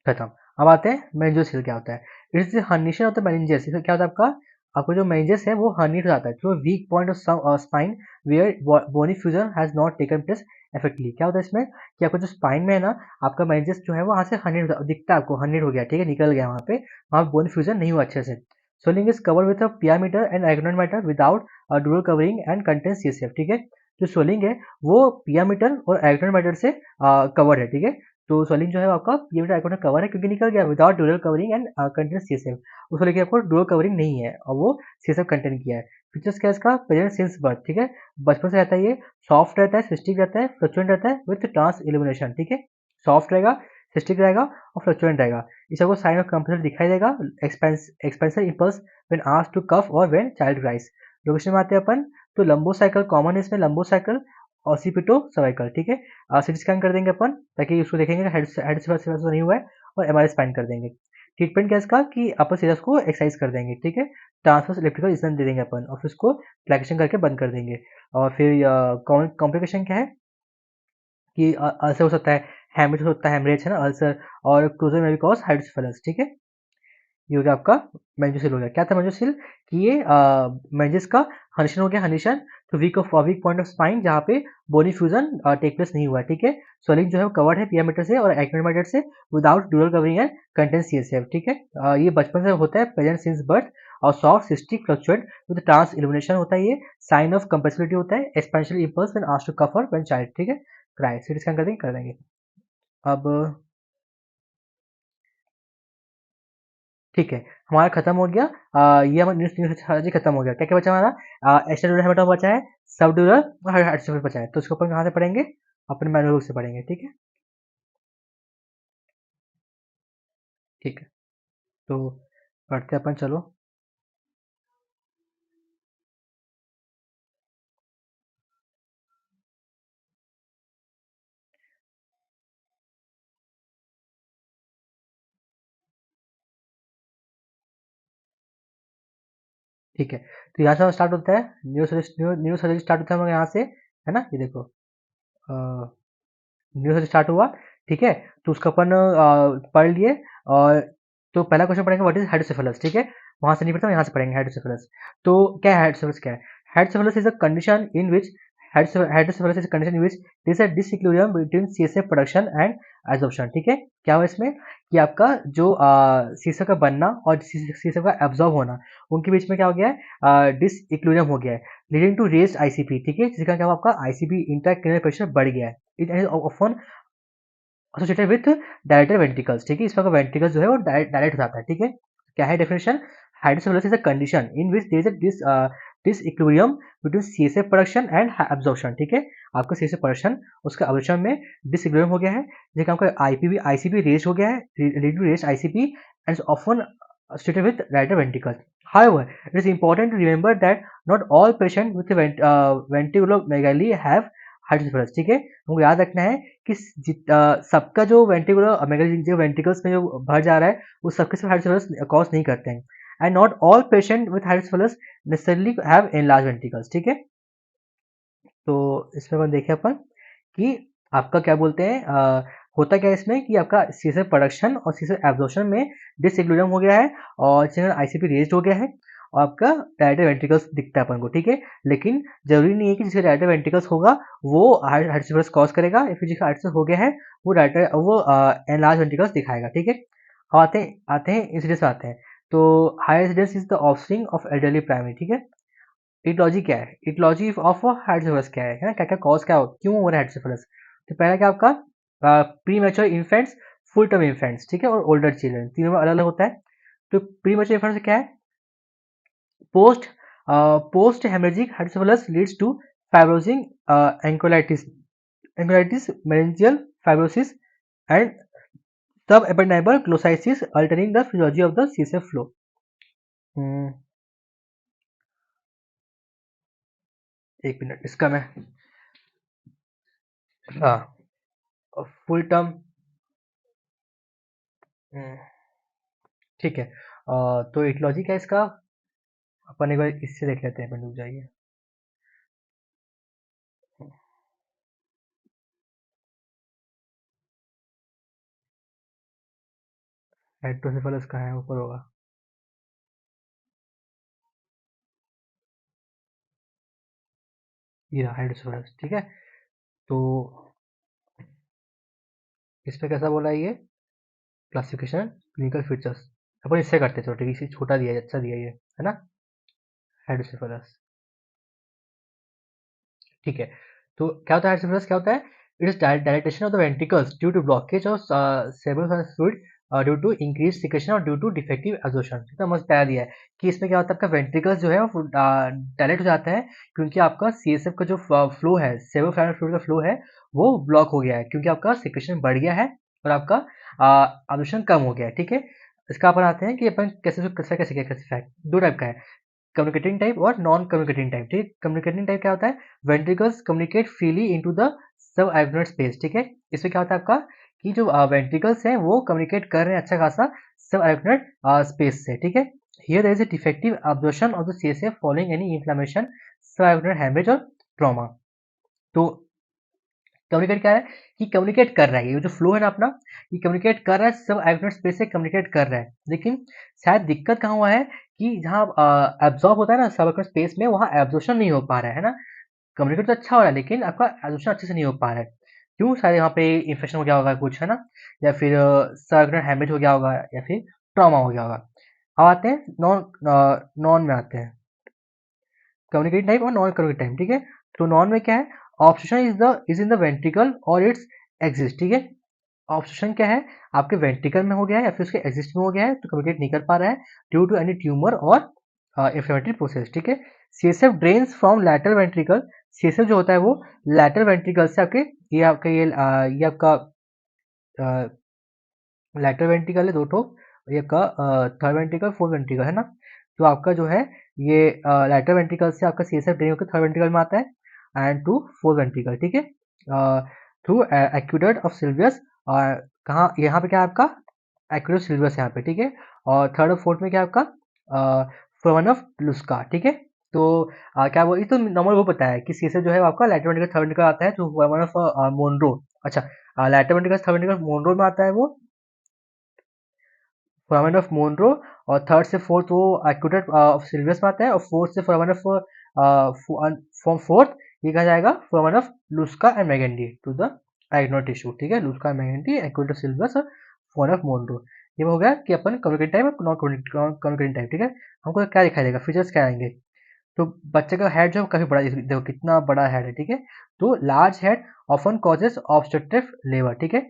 खत्म। अब आते हैं मेनिंजोसिल क्या होता है। It's herniation of the meninges. इसमें क्या होता है आपका, आपको जो मेनिंजेस है वो हर्निएट हो जाता है through weak point of spine where bony fusion has not taken place effectively. क्या होता है इसमें कि आपका जो स्पाइन में है ना, आपका मेनिंजेस जो है वो वहाँ से हर्निएट दिखता है आपको, हर्निएट हो गया, ठीक है, निकल गया वहाँ पे, वहाँ बोनी फ्यूजन नहीं हुआ अच्छे से। Swelling is covered with a pia meter and arachnoid matter without a dural covering and contains CSF, ठीक है। जो swelling है वो पिया मीटर और arachnoid matter से कवर्ड है, ठीक है। तो swelling जो है आपका पिया मीटर arachnoid कवर है क्योंकि निकल गया without dural covering and contains CSF। उसको लेके आपको ड्यूरल कवरिंग नहीं है और वो CSF कंटेन किया है। फीचर्स क्या है इसका, प्रेजेंट सिंस बर्थ, ठीक है, बचपन से रहता है ये, सॉफ्ट रहता है, सिस्टिक रहता है, फ्लक्चुएंट रहता है विथ ट्रांस इल्यूमिनेशन, ठीक है। सॉफ्ट रहेगा, सिस्टिक रहेगा और फ्लक्चुएंट रहेगा। इसे आपको साइन ऑफ कंप्रेशन दिखाई देगा, expansile impulse when asked to cough और व्हेन चाइल्ड क्राइज। लोकेशन में आते हैं अपन, तो लंबोसाइकल कॉमन है इसमें, लंबोसाइकल ऑसिपिटो सर्वाइकल, ठीक है। सिटी स्कैन कर देंगे अपन ताकि उसको देखेंगे हेड से नहीं हुआ है, और एमआरआई स्कैन कर देंगे। ट्रीटमेंट क्या इसका कि अपर सीरस को एक्सरसाइज कर देंगे, ठीक है। ट्रांसवर्स इलेक्ट्रिकल इंसुलेशन दे देंगे अपन और फिर उसको प्लेकेशन करके बंद कर देंगे। और फिर कॉम्प्लिकेशन क्या है कि अल्सर हो सकता है, हेमरेज हो सकता है, हेमरेज है ना, अल्सर, और क्लोजर में भी कॉज हाइड्रोसेफेलस, ठीक है। ये हो गया आपका मेनिंजोसिल हो गया। क्या था मेनिंजोसिल कि ये मेनिंजेस का हर्निशन हो गया, हर्निशन तो वीक पॉइंट ऑफ स्पाइन जहाँ पे बोनी फ्यूजन टेक प्लेस नहीं हुआ, ठीक है। स्वेलिंग जो है वो कवर्ड है पिया मीटर से और एक्टिन मीटर से without dural covering and content CSF, ठीक है। ये बचपन से होता है, प्रेजेंट सिंस बर्थ, और soft cystic fluctuate with transillumination होता है। ये साइन ऑफ कंपल्सिबिलिटी होता है, expansion impulse when asked to cough और व्हेन चाइल्ड, ठीक है। क्राई सीटी स्कैन कर देंगे। अब ठीक है, हमारा खत्म हो गया। ये हमारा न्यूज खत्म हो गया। क्या क्या बचा हमारा, एक्स्ट्रा हेमाटोमा बचा है, सब ड्यूरल और हाइड्रोसेफेलस बचा है। तो इसको अपन कहाँ से पढ़ेंगे, अपने मैनुअल बुक से पढ़ेंगे, ठीक है। ठीक है, तो पढ़ते हैं अपन, चलो। ठीक है, तो यहाँ से स्टार्ट होता है, न्यूरोसर्जरी स्टार्ट होता है हमारे यहाँ से, है ना। ये देखो, न्यूरोसर्जरी स्टार्ट हुआ, ठीक है। तो उसका अपन पढ़ लिए। और तो पहला क्वेश्चन पढ़ेंगे व्हाट इज हाइड्रोसेफेलस, ठीक है। वहां से नहीं पढ़ता, यहाँ से पढ़ेंगे हाइड्रोसेफेलस। तो क्या है हाइड्रोसेफेलस, क्या है hydrocephalus is a condition in which hydrocephalus is a condition in which there is a disequilibrium between CSF production and absorption, ठीक है। क्या हुआ इसमें कि आपका जो सीएसएफ का बनना और सीएसएफ का एब्जॉर्ब होना, उनके बीच में क्या हो गया है, डिसइक्विलिब्रियम हो गया है, लीडिंग टू रेज्ड आईसीपी, ठीक है। जिसका क्या हुआ, आपका आईसीपी इंट्राक्रैनियल प्रेशर बढ़ गया है। It is often associated with dilated ventricles, ठीक है। इसमें वेंट्रिकल्स जो है वो डायलेट हो जाता है, ठीक है। क्या है definition, hydrocephalus is a condition in which there is a disequilibrium between CSF production and absorption, ठीक है। आपका सीएसएफ प्रोडक्शन, उसका एब्जॉर्प्शन में डिसइक्विलिब्रियम हो गया है, जिसका आपका आईपीवी आईसीपी रेज हो गया है, lead to raised ICP and often treated with right ventricles. However, it is important to remember that not all patients with ventriculomegaly have hydrocephalus. ठीक है, हमको याद रखना है कि सबका जो वेंट्रिकुलर जो वेंट्रिकल्स में जो भर जा रहा है वो सबके सब हाइड्रोसेफलस कॉज नहीं करते हैं, and not all patient with hydrocephalus necessarily have enlarge ventricles. ठीक है, तो इसमें अपन देखें अपन कि आपका क्या बोलते हैं, होता क्या है इसमें कि आपका सीजर प्रोडक्शन और सीजर एब्जॉर्प्शन में डिसइक्विलिब्रियम हो गया है और आईसीपी रेज्ड हो गया है और आपका डायरेक्टर वेंट्रिकल्स दिखता है अपन को. ठीक है, लेकिन जरूरी नहीं है कि जिसका डायरेक्टर वेंट्रिकल्स होगा वो हाइड्रोसेफलस कॉज करेगा, या फिर जिसका हाइड्रोसेफलस हो गया है वो डायरेक्टर वो एनलार्ज वेंट्रिकल्स दिखाएगा. ठीक है, अब आते हैं इंसिडेंस आते हैं. तो high incidence is the offspring of elderly primary. ठीक है, इटियोलॉजी क्या है, इटियोलॉजी ऑफ हाइड्रोसेफलस क्या है ना, क्या क्या कॉज क्या हो, क्यों हो रहा है हाइड्रोसेफलस. तो पहला क्या आपका pre mature infants, full term infants. ठीक है, और ओल्डर चिल्ड्रन, तीनों में अलग अलग होता है. तो प्री मैच्योर इन्फेंट्स क्या है, post haemorrhagic hydrocephalus leads to fibrosing एंकोलाइटिस meningeal fibrosis and sub ependymal gliosis altering the physiology of the CSF flow. एक मिनट, इसका मैं हाँ फुल टर्म ठीक है. तो इटियोलॉजी क्या है इसका, अपन एक बार इससे देख लेते हैं. अपन रुक जाइए, हाइड्रोसेफलस कहाँ है, ऊपर होगा. ये रहा हाइड्रोसेफलस. ठीक है, तो इस पे कैसा बोला है ये क्लासिफिकेशन क्लिनिकल फीचर्स. अपन इससे करते हैं, छोटे इसी छोटा दिया है, अच्छा दिया है ना, हाइड्रोसेफलस. ठीक है, तो क्या होता है हाइड्रोसेफलस, क्या होता है, it is dilatation of the ventricles due to blockage of cerebral fluid due to increase secretion और ड्यू टू डिफेक्टिव एब्जॉर्प्शन. कितना मस्त बता दिया है कि इसमें क्या होता है, आपका वेंट्रिकल्स जो है वो डायलेट हो जाता है क्योंकि आपका सीएसएफ का जो फ्लो है, सेरेब्रोफाइनल फ्लूइड का फ्लो है वो ब्लॉक हो गया है क्योंकि आपका सिकेशन बढ़ गया है और आपका एब्जॉर्प्शन कम हो गया है. ठीक है, इसका अपन आते हैं कि अपन कैसे कैसे दो टाइप का है, कम्युनिकेटिंग टाइप और नॉन कम्युनिकेटिंग टाइप. ठीक है, कम्युनिकेटिंग टाइप क्या होता है, ventricles communicate freely into the sub abdominal space. ठीक है, इसमें क्या होता है आपका कि जो वेंट्रिकल्स हैं वो कम्युनिकेट कर रहे हैं अच्छा खासा सब एब्डोमिनल स्पेस से. ठीक है, here there is a defective absorption of the CSF following any inflammation, sub abdominal haemorrhage और ट्रॉमा. तो कम्युनिकेट क्या है कि कम्युनिकेट कर रहा है, ये जो फ्लो है ना अपना, ये कम्युनिकेट कर रहा है सब एब्डोमिनल स्पेस से कम्युनिकेट कर रहा है. लेकिन शायद दिक्कत कहाँ हुआ है कि जहाँ एब्जॉर्ब होता है ना सब स्पेस में, वहाँ एब्जॉर्प्शन नहीं हो पा रहा है ना. कम्युनिकेट तो अच्छा हो रहा है लेकिन आपका एब्जॉर्प्शन अच्छे से नहीं हो पा रहा है. क्यों, शायद यहाँ पे इन्फेक्शन हो गया होगा कुछ, है ना, या फिर सर्कुलर हैमरेज हो गया होगा या फिर ट्रॉमा हो गया होगा. अब आते हैं नॉन में आते हैं, कम्युनिकेट टाइप और नॉन कम्युनिकेट टाइप. ठीक है, तो नॉन में क्या है, obstruction is in the ventricle और इट्स एग्जिस्ट. ठीक है, ऑब्स्ट्रक्शन क्या है, आपके वेंट्रिकल में हो गया है या फिर उसके एग्जिस्ट में हो गया है तो कम्युनिकेट नहीं कर पा रहा है ड्यू टू एनी ट्यूमर और इन्फ्लेमेटरी प्रोसेस. ठीक है, CSF drains from lateral ventricle. CSF जो होता है वो लैटरल वेंट्रिकल से आपके ये आपका लैटरल वेंट्रिकल है दो ठो, ये का थर्ड वेंट्रिकल फोर्थ वेंट्रिकल है ना. तो आपका जो है ये लैटरल वेंट्रिकल से आपका सीएसएफ ड्रेन होकर थर्ड वेंट्रिकल में आता है एंड टू फोर्थ वेंट्रिकल. ठीक है, थ्रू एक्यूडेट ऑफ सिल्वियस, कहाँ यहाँ पे क्या है आपका एक्यूडेट सिल्वियस यहाँ पे. ठीक है, और थर्ड और फोर्थ में क्या है आपका फोरामन ऑफ लुस्का. ठीक है, तो क्या वो ये तो नॉर्मल वो पता है कि सीएसएफ जो है वो आपका लैटरल वेंट्रिकल थर्ड वेंट्रिकल आता है तो फोरामन ऑफ मोनरो. अच्छा, lateral ventricle third ventricle Monro में आता है वो फोरामेन ऑफ मोनरो, और थर्ड से फोर्थ वो एक्यूटेट ऑफ सिल्वियस में आता है, और फोर्थ से फोरामेन ऑफ फ्रॉम फोर्थ ये कहा जाएगा foramen of Luschka and Magendie to the एग्नो टिश्यू. ठीक है, Luschka and Magendie aqueduct of Sylvius और फोरामेन ऑफ मोनरो. ये हो गया कि अपन कम्युनिकेट टाइप और नॉन कम्युनिकेट टाइप. ठीक है, हमको क्या दिखाई देगा, फीचर्स क्या आएंगे. तो बच्चे का हेड जो है काफी बड़ा, देखो कितना बड़ा हेड है. ठीक है, तो large head often causes obstructive labour. ठीक है,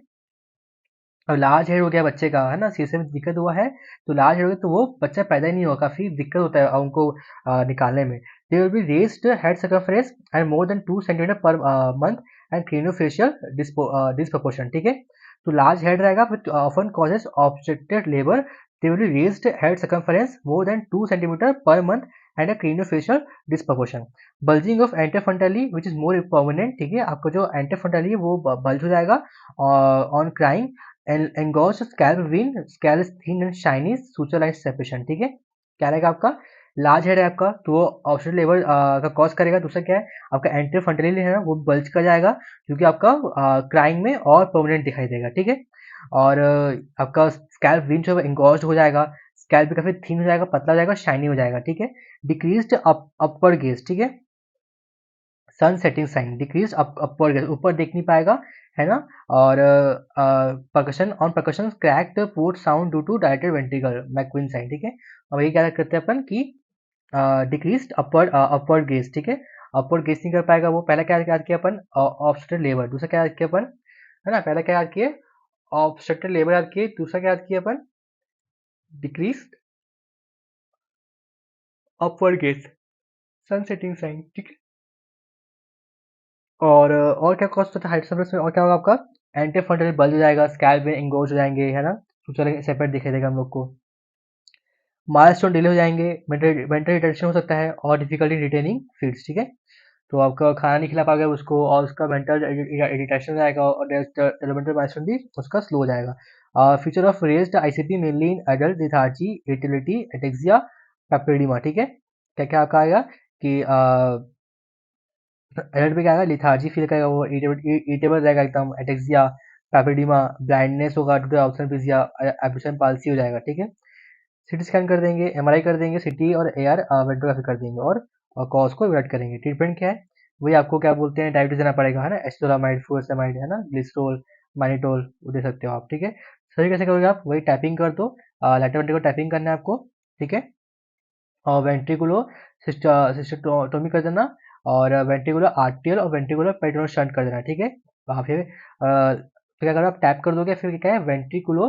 अब लार्ज हेड हो गया बच्चे का, है ना, सीएसएफ में दिक्कत हुआ है तो लार्ज हेड हो गया तो वो बच्चा पैदा ही नहीं होगा, काफी दिक्कत होता है उनको निकालने में. They will be raised head circumference and more than 2 centimetre per month and craniofacial disproportion. ठीक है, तो लार्ज हेड रहेगा with often causes obstructed labour, they will be raised head circumference more than 2 cm per month and a craniofacial disproportion. Bulging of anterofrontally which is more permanent, ठीक है, आपका जो anterofrontally है वो बल्ज हो जाएगा on crying, and engorged scalp vein, scalp is thin and shiny, suture line separation, ठीक है। क्या रहेगा आपका, लार्ज हेड है आपका तो वो ऑब्स्ट्रक्टेड लेबर का कॉज करेगा। दूसरा क्या है, आपका एंटेरोफ्रंटली है ना वो बल्ज कर जाएगा क्योंकि आपका क्राइंग में और परमानेंट दिखाई देगा, ठीक है। और आपका स्कैल्प विंड जो है इंगॉस्ड हो जाएगा, स्कैल्प भी काफी थिन हो जाएगा, पतला हो जाएगा, शाइनी हो जाएगा, ठीक है। डिक्रीज्ड अपवर्ड गेज, ठीक है, sun setting sign, decrease upward gaze, ऊपर देख नहीं पाएगा, है ना। और percussion on percussion cracked pot sound due to directed ventricle Macewen sign, ठीक है। अब ये क्या करते हैं अपन कि डिक्रीज्ड अपवर्ड गेज, ठीक है, अपवर्ड गेज नहीं कर पाएगा वो। पहला क्या याद किया अपन, ऑब्स्ट्रक्टेड लेबर। दूसरा क्या याद किया अपन, है ना, पहला क्या याद किए, ऑब्स्ट्रक्टेड लेबर याद किए। दूसरा क्या याद किया अपन, डिक्रीज्ड अपवर्ड गेज, सन सेटिंग साइन, ठीक है। और क्या कॉस्ट होता है हाइट सब्रेस में, और क्या होगा आपका एंटी फ्रंटल बल्ज हो जाएगा, स्कैल्प में एंगोज हो जाएंगे, है ना, तो चलो सेपरेट दिखाई देगा हम लोग को। माइलस्टोन डिले हो जाएंगे, मेंटल रिटेंशन हो सकता है और डिफिकल्टी रिटेनिंग फीड्स, ठीक है। तो आपका खाना नहीं खिला पाओगे उसको और उसका मेंटल इरिटेशन हो जाएगा और डेवलपमेंटल माइलस्टोन भी उसका स्लो हो जाएगा। Feature of raised ICP mainly in adult, lethargy, irritability, ataxia, papilloedema, ठीक है। क्या क्या आपका आएगा कि एडल्ट में क्या आएगा, लिथार्जी फील करेगा वो, इरिटेबल रहेगा एकदम, एटेक्सिया, पेप्टिडिमा, ब्लाइंडनेस होगा टू द ऑप्शनफिजिया, एब्सेंट पाल्सी हो जाएगा, ठीक है। सीटी स्कैन कर देंगे, एमआरआई कर देंगे, सीटी और एआर वेंट्रोग्राफी कर देंगे और कॉज को इवेलुएट करेंगे। ट्रीटमेंट क्या है, वही आपको क्या बोलते हैं, डायबिटीज देना पड़ेगा, है ना, एस्टोलामाइड, फुरासेमाइड, है ना, ग्लिसरोल, माइनिटोल, वो दे सकते हो आप, ठीक है। सही कैसे करोगे आप, वही टैपिंग कर दो, लेटर वेंट्रिकल टैपिंग करना है आपको, ठीक है। और वेंट्रिकुलो सिस्टेक्टोमी कर देना, और वेंट्रिकुलर आर्टियल और वेंट्रिकुलर पेरिटोनल शंट कर देना, ठीक है। वहाँ पे फिर अगर आप टैप कर दोगे फिर क्या है, वेंट्रिकुलो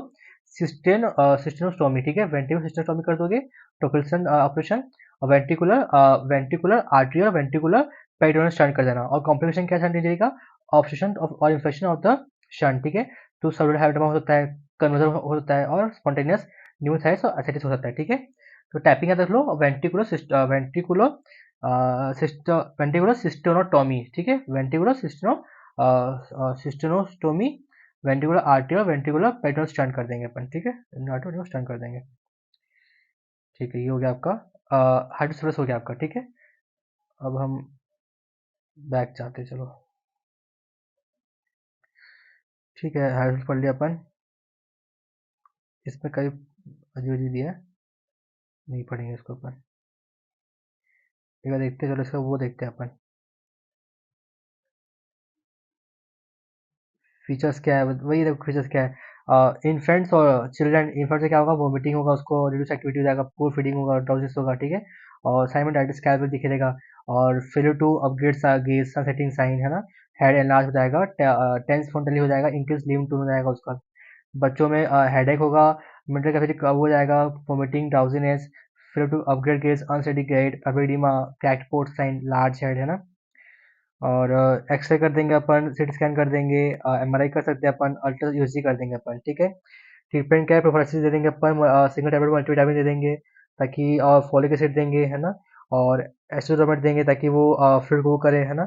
सिस्टेनोस्टोमी, ठीक है, वेंट्रिकुलर सिस्टेनोस्टोमी कर दोगे, टोकल्सन ऑपरेशन, और वेंट्रिकुलर आर्टियल, वेंट्रिकुलर पेरिटोनल शंट कर देना। और कॉम्प्लिकेशन क्या शंट इंजरी का, ऑब्स्ट्रक्शन और इन्फेक्शन ऑफ द शंट, ठीक है। तो सर्विकल हेमाटोमा हो सकता है, कन्वर्जन हो सकता है, और स्पॉन्टेनियस न्यूमोथाइटिस और एसाइटिस हो सकता है, ठीक है। तो टैपिंग याद रख लो, वेंट्रिकुलर सिस्टेनोटॉमी, ठीक है, सिस्टेनोस्टोमी, वेंट्रिकुलर आर्टियल, वेंट्रिकुलर पेरिटोनल स्टंट कर देंगे अपन, ठीक है, स्टंट कर देंगे, ठीक है। ये हो गया आपका हाइड्रोसेफलस हो गया आपका, ठीक है। अब हम बैक जाते हैं, चलो, ठीक है, हाइड्रोसेफलस पढ़ लिया अपन। इसमें कई अजीब अजीब दिया है, नहीं पढ़ेंगे इसको अपन, एक बार देखते हैं, चलो इसका वो देखते हैं अपन, फीचर्स क्या है, वही देखो फीचर्स क्या है। इन्फेंट्स और चिल्ड्रन, इन्फेंट से क्या होगा, वोमिटिंग होगा, उसको रिड्यूस एक्टिविटी हो जाएगा, पुअर फीडिंग होगा, ड्राउजीनेस होगा, ठीक है। और साइमंडाइटिस कैलकुलस दिखेगा, और failure to upgrade gauge setting sign, है ना, हेड एनलार्ज हो जाएगा, टेंस फ्रंटली हो जाएगा, इंक्रीज लिम्ब टून हो जाएगा उसका। बच्चों में हेडेक होगा, मेंटल कैपेसिटी कम हो जाएगा, vomiting, drowsiness, failure to upgrade gaze, unsteady grade, papilloedema, cracked pot sign, large head, है ना। और एक्सरे कर देंगे अपन, सीटी स्कैन कर देंगे, एमआरआई कर सकते हैं अपन, अल्ट्रा यूएसजी कर देंगे अपन, ठीक है। ट्रीटमेंट क्या है, प्रोफिलैक्सिस दे देंगे अपन, सिंगल टैबलेट मल्टीविटामिन दे देंगे ताकि, फॉलिक एसिड देंगे, है ना, और एस्ट्रोजोमेट देंगे ताकि वो फ्लूइड ग्रो करे, है ना,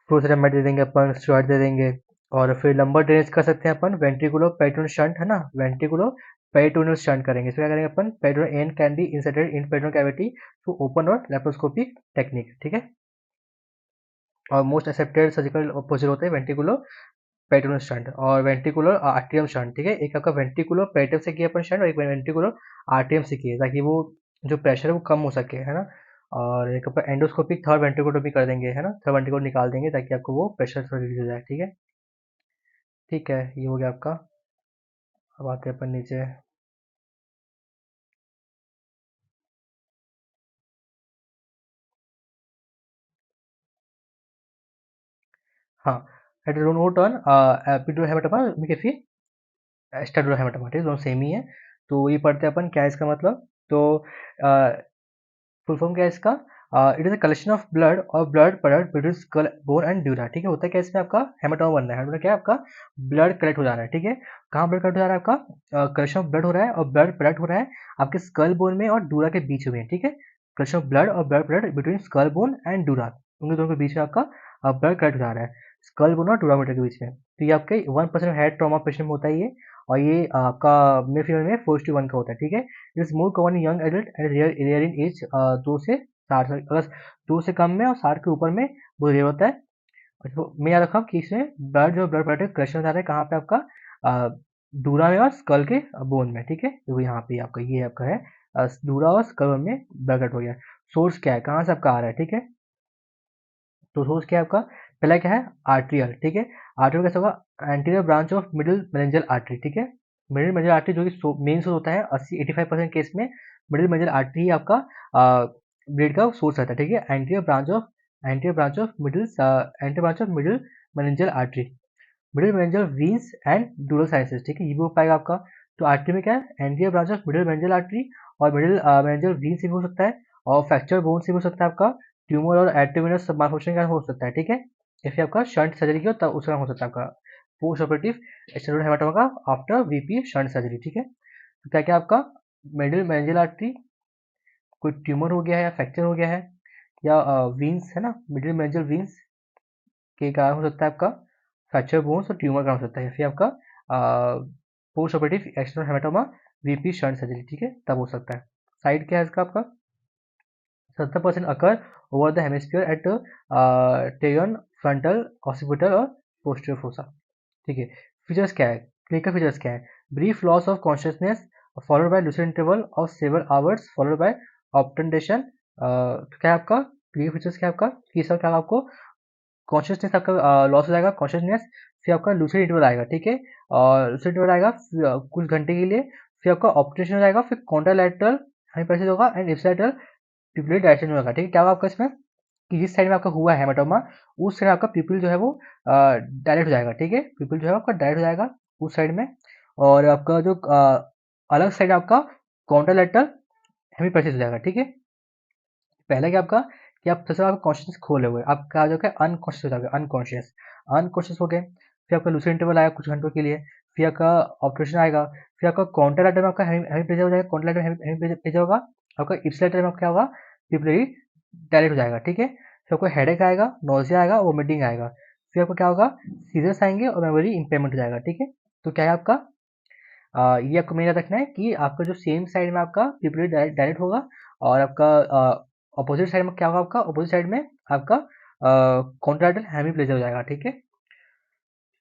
फ्लोसेटाइड दे देंगे अपन, स्टेरॉइड दे देंगे। और फिर लंबर ड्रेनेज कर सकते हैं अपन, वेंट्रिकुलर पेरिटोनल शंट, है ना, वेंट्रिकुलर पेरिटोनल शंट करेंगे। इसमें क्या करेंगे अपन, peritoneal end can be inserted in peritoneal cavity through open और लेप्रोस्कोपिक टेक्निक, ठीक है। और मोस्ट एक्सेप्टेड सर्जिकल प्रोसीजर होते हैं वेंट्रिकुलर पेरिटोनल शंट और वेंट्रिकुलर आर्टियम शंट, ठीक है। एक आपका वेंट्रिकुलर पेरिटम से किया अपन शंट, और एक वेंट्रिकुलर आर्टियम से किया, ताकि वो जो प्रेशर है वो कम हो सके, है ना। और एक अपन एंडोस्कोपिक थर्ड वेंट्रिकुलर कर देंगे, है ना, थर्ड वेंट्रिकुलर निकाल देंगे ताकि आपको वो प्रेशर थोड़ा रिलीज हो जाए, ठीक है। ठीक है, ये हो गया आपका। अब आते हैं अपन नीचे। हाँ, हेटेरोनोट ऑन एपिड्रोहेमाटोमा मिकेफी स्टेरोहेमाटोमा, ठीक है, दोनों सेम ही है। तो ये पढ़ते हैं अपन, क्या है इसका मतलब, तो फुल फॉर्म क्या है इसका, it is a collection of blood और blood product between skull bone and dura. ठीक है, होता है क्या इसमें आपका हेमाटोमा बन रहा है। हेमाटोमा क्या है आपका ब्लड कलेक्ट हो जा रहा है। ठीक है, कहाँ ब्लड कलेक्ट हो जा रहा है आपका कलेक्शन ऑफ ब्लड हो रहा है और ब्लड प्रोडक्ट हो रहा है आपके स्कल बोन में और डूरा के बीच में। ठीक है, कलेक्शन ऑफ ब्लड और blood product between skull bone and dura, उनके दोनों के बीच में आपका ब्लड कलेक्ट हो जा रहा है स्कल बोन और डूरा के बीच में। तो ये आपके 1% हेड ट्रॉमा पेशेंट में होता है ये, और ये आपका मेल फीमेल में 4:1 का होता है। ठीक है, it is more common in young adult and rare in age 2 से 60 साल। अगर 2 से कम में और 60 के ऊपर में वो रेयर होता है। और मैं याद रखा कि इसमें ब्लड प्रोडक्ट क्वेश्चन आ रहा है कहाँ पे आपका डूरा में और स्कल के बोन में। ठीक है, तो यहाँ पे आपका ये आपका है डूरा और स्कल में ब्लड कट हो गया। सोर्स क्या है, कहाँ से आपका आ रहा है। ठीक है, तो सोर्स क्या है आपका, पहला क्या है आर्ट्रियल। ठीक है, आर्ट्रियल कैसे होगा, anterior branch of middle meningeal artery. ठीक है, मिडिल मेनिंजियल आर्टरी जो कि मेन सोर्स होता है 80-85% केस में मिडिल मेनिंजियल आर्टरी ही आपका ब्लड का सोर्स रहता है। ठीक है, anterior branch of middle meningeal artery, middle meningeal veins and dural sinuses. ठीक है, ये भी हो पाएगा आपका। तो आर्टरी में क्या है anterior branch of middle meningeal artery और मिडिल मेनिंजियल वीन्स भी हो सकता है, और फ्रैक्चर बोन से भी हो सकता है आपका, ट्यूमर और एर्टिमिनस मालफंक्शन का हो सकता है। ठीक है, या फिर आपका शंट सर्जरी की हो तब उसका हो सकता है आपका पोस्ट ऑपरेटिव एक्सटेंडेड हेमाटोमा का आफ्टर वीपी शंट सर्जरी। ठीक है, तो क्या क्या आपका मिडिल मेनिंजियल आर्टरी कोई ट्यूमर हो गया है या फ्रैक्चर हो गया है, या वीन्स है ना, मिडिल मेनिंजियल वीन्स के कारण हो सकता है आपका फ्रैक्चर बोन्स और ट्यूमर का हो सकता है, या फिर आपका post operative external haematoma VP shunt surgery. ठीक है, तब हो सकता है। साइड क्या है इसका आपका 70% occur over the hemisphere at pterion frontal occipital और पोस्टीरियर फोसा। ठीक है, फीचर्स क्या है, क्लिनिकल फीचर्स क्या है, brief loss of consciousness followed by lucid interval of several hours followed by obtundation. क्या है आपका क्लिनिकल फीचर्स, क्या है आपका कि सब क्या आपको कॉन्शियसनेस आपका लॉस हो जाएगा कॉन्शियसनेस, फिर आपका लूसिड इंटरवल आएगा। ठीक है, और लूसिड इंटरवल आएगा कुछ घंटे के लिए, फिर आपका ऑप्टेशन हो जाएगा, फिर कॉन्ट्रालैटरल हाइपरसेस होगा एंड इप्सिलैटरल पिपुलरी डायरेक्शन में होगा। ठीक है, क्या होगा आपका इसमें कि जिस साइड में आपका हुआ है हेमाटोमा उस साइड आपका पिपुल जो है वो डायरेक्ट हो जाएगा। ठीक है, पिपुल जो है आपका डायरेक्ट हो जाएगा उस साइड में, और आपका जो अलग साइड आपका कॉन्ट्रालैटरल हेमिपैरेसिस हो जाएगा। ठीक है, पहले क्या आपका कि आप सबसे आपका कॉन्शियस खोले हुए आप क्या हो जाओगे अनकॉन्शियस हो जाओगे, अनकॉन्शियस अनकॉन्शियस हो गए, फिर आपका लूसिड इंटरवल आएगा कुछ घंटों के लिए, फिर आपका ऑपरेशन आएगा, फिर आपका कॉन्ट्रालैटरल में आपका हेमिप्लेजिया हो जाएगा, कॉन्ट्रालैटरल हेमिप्लेजिया होगा, आपका इप्सिलैटरल में क्या होगा पिपुलरी डायरेक्ट हो जाएगा। ठीक है, फिर आपको हेडेक आएगा, नोजिया आएगा, वोमिटिंग आएगा, फिर आपको क्या होगा सीजर्स आएंगे और मेमोरी इंपेयरमेंट हो जाएगा। ठीक है, तो क्या है आपका ये आपको मेन याद रखना है कि आपका जो सेम साइड में आपका पिपुलरी डायरेक्ट होगा, और आपका अपोजिट साइड में क्या होगा आपका अपोजिट साइड में आपका कॉन्ट्रालैटरल हेमिप्लेजिया हो जाएगा। ठीक है,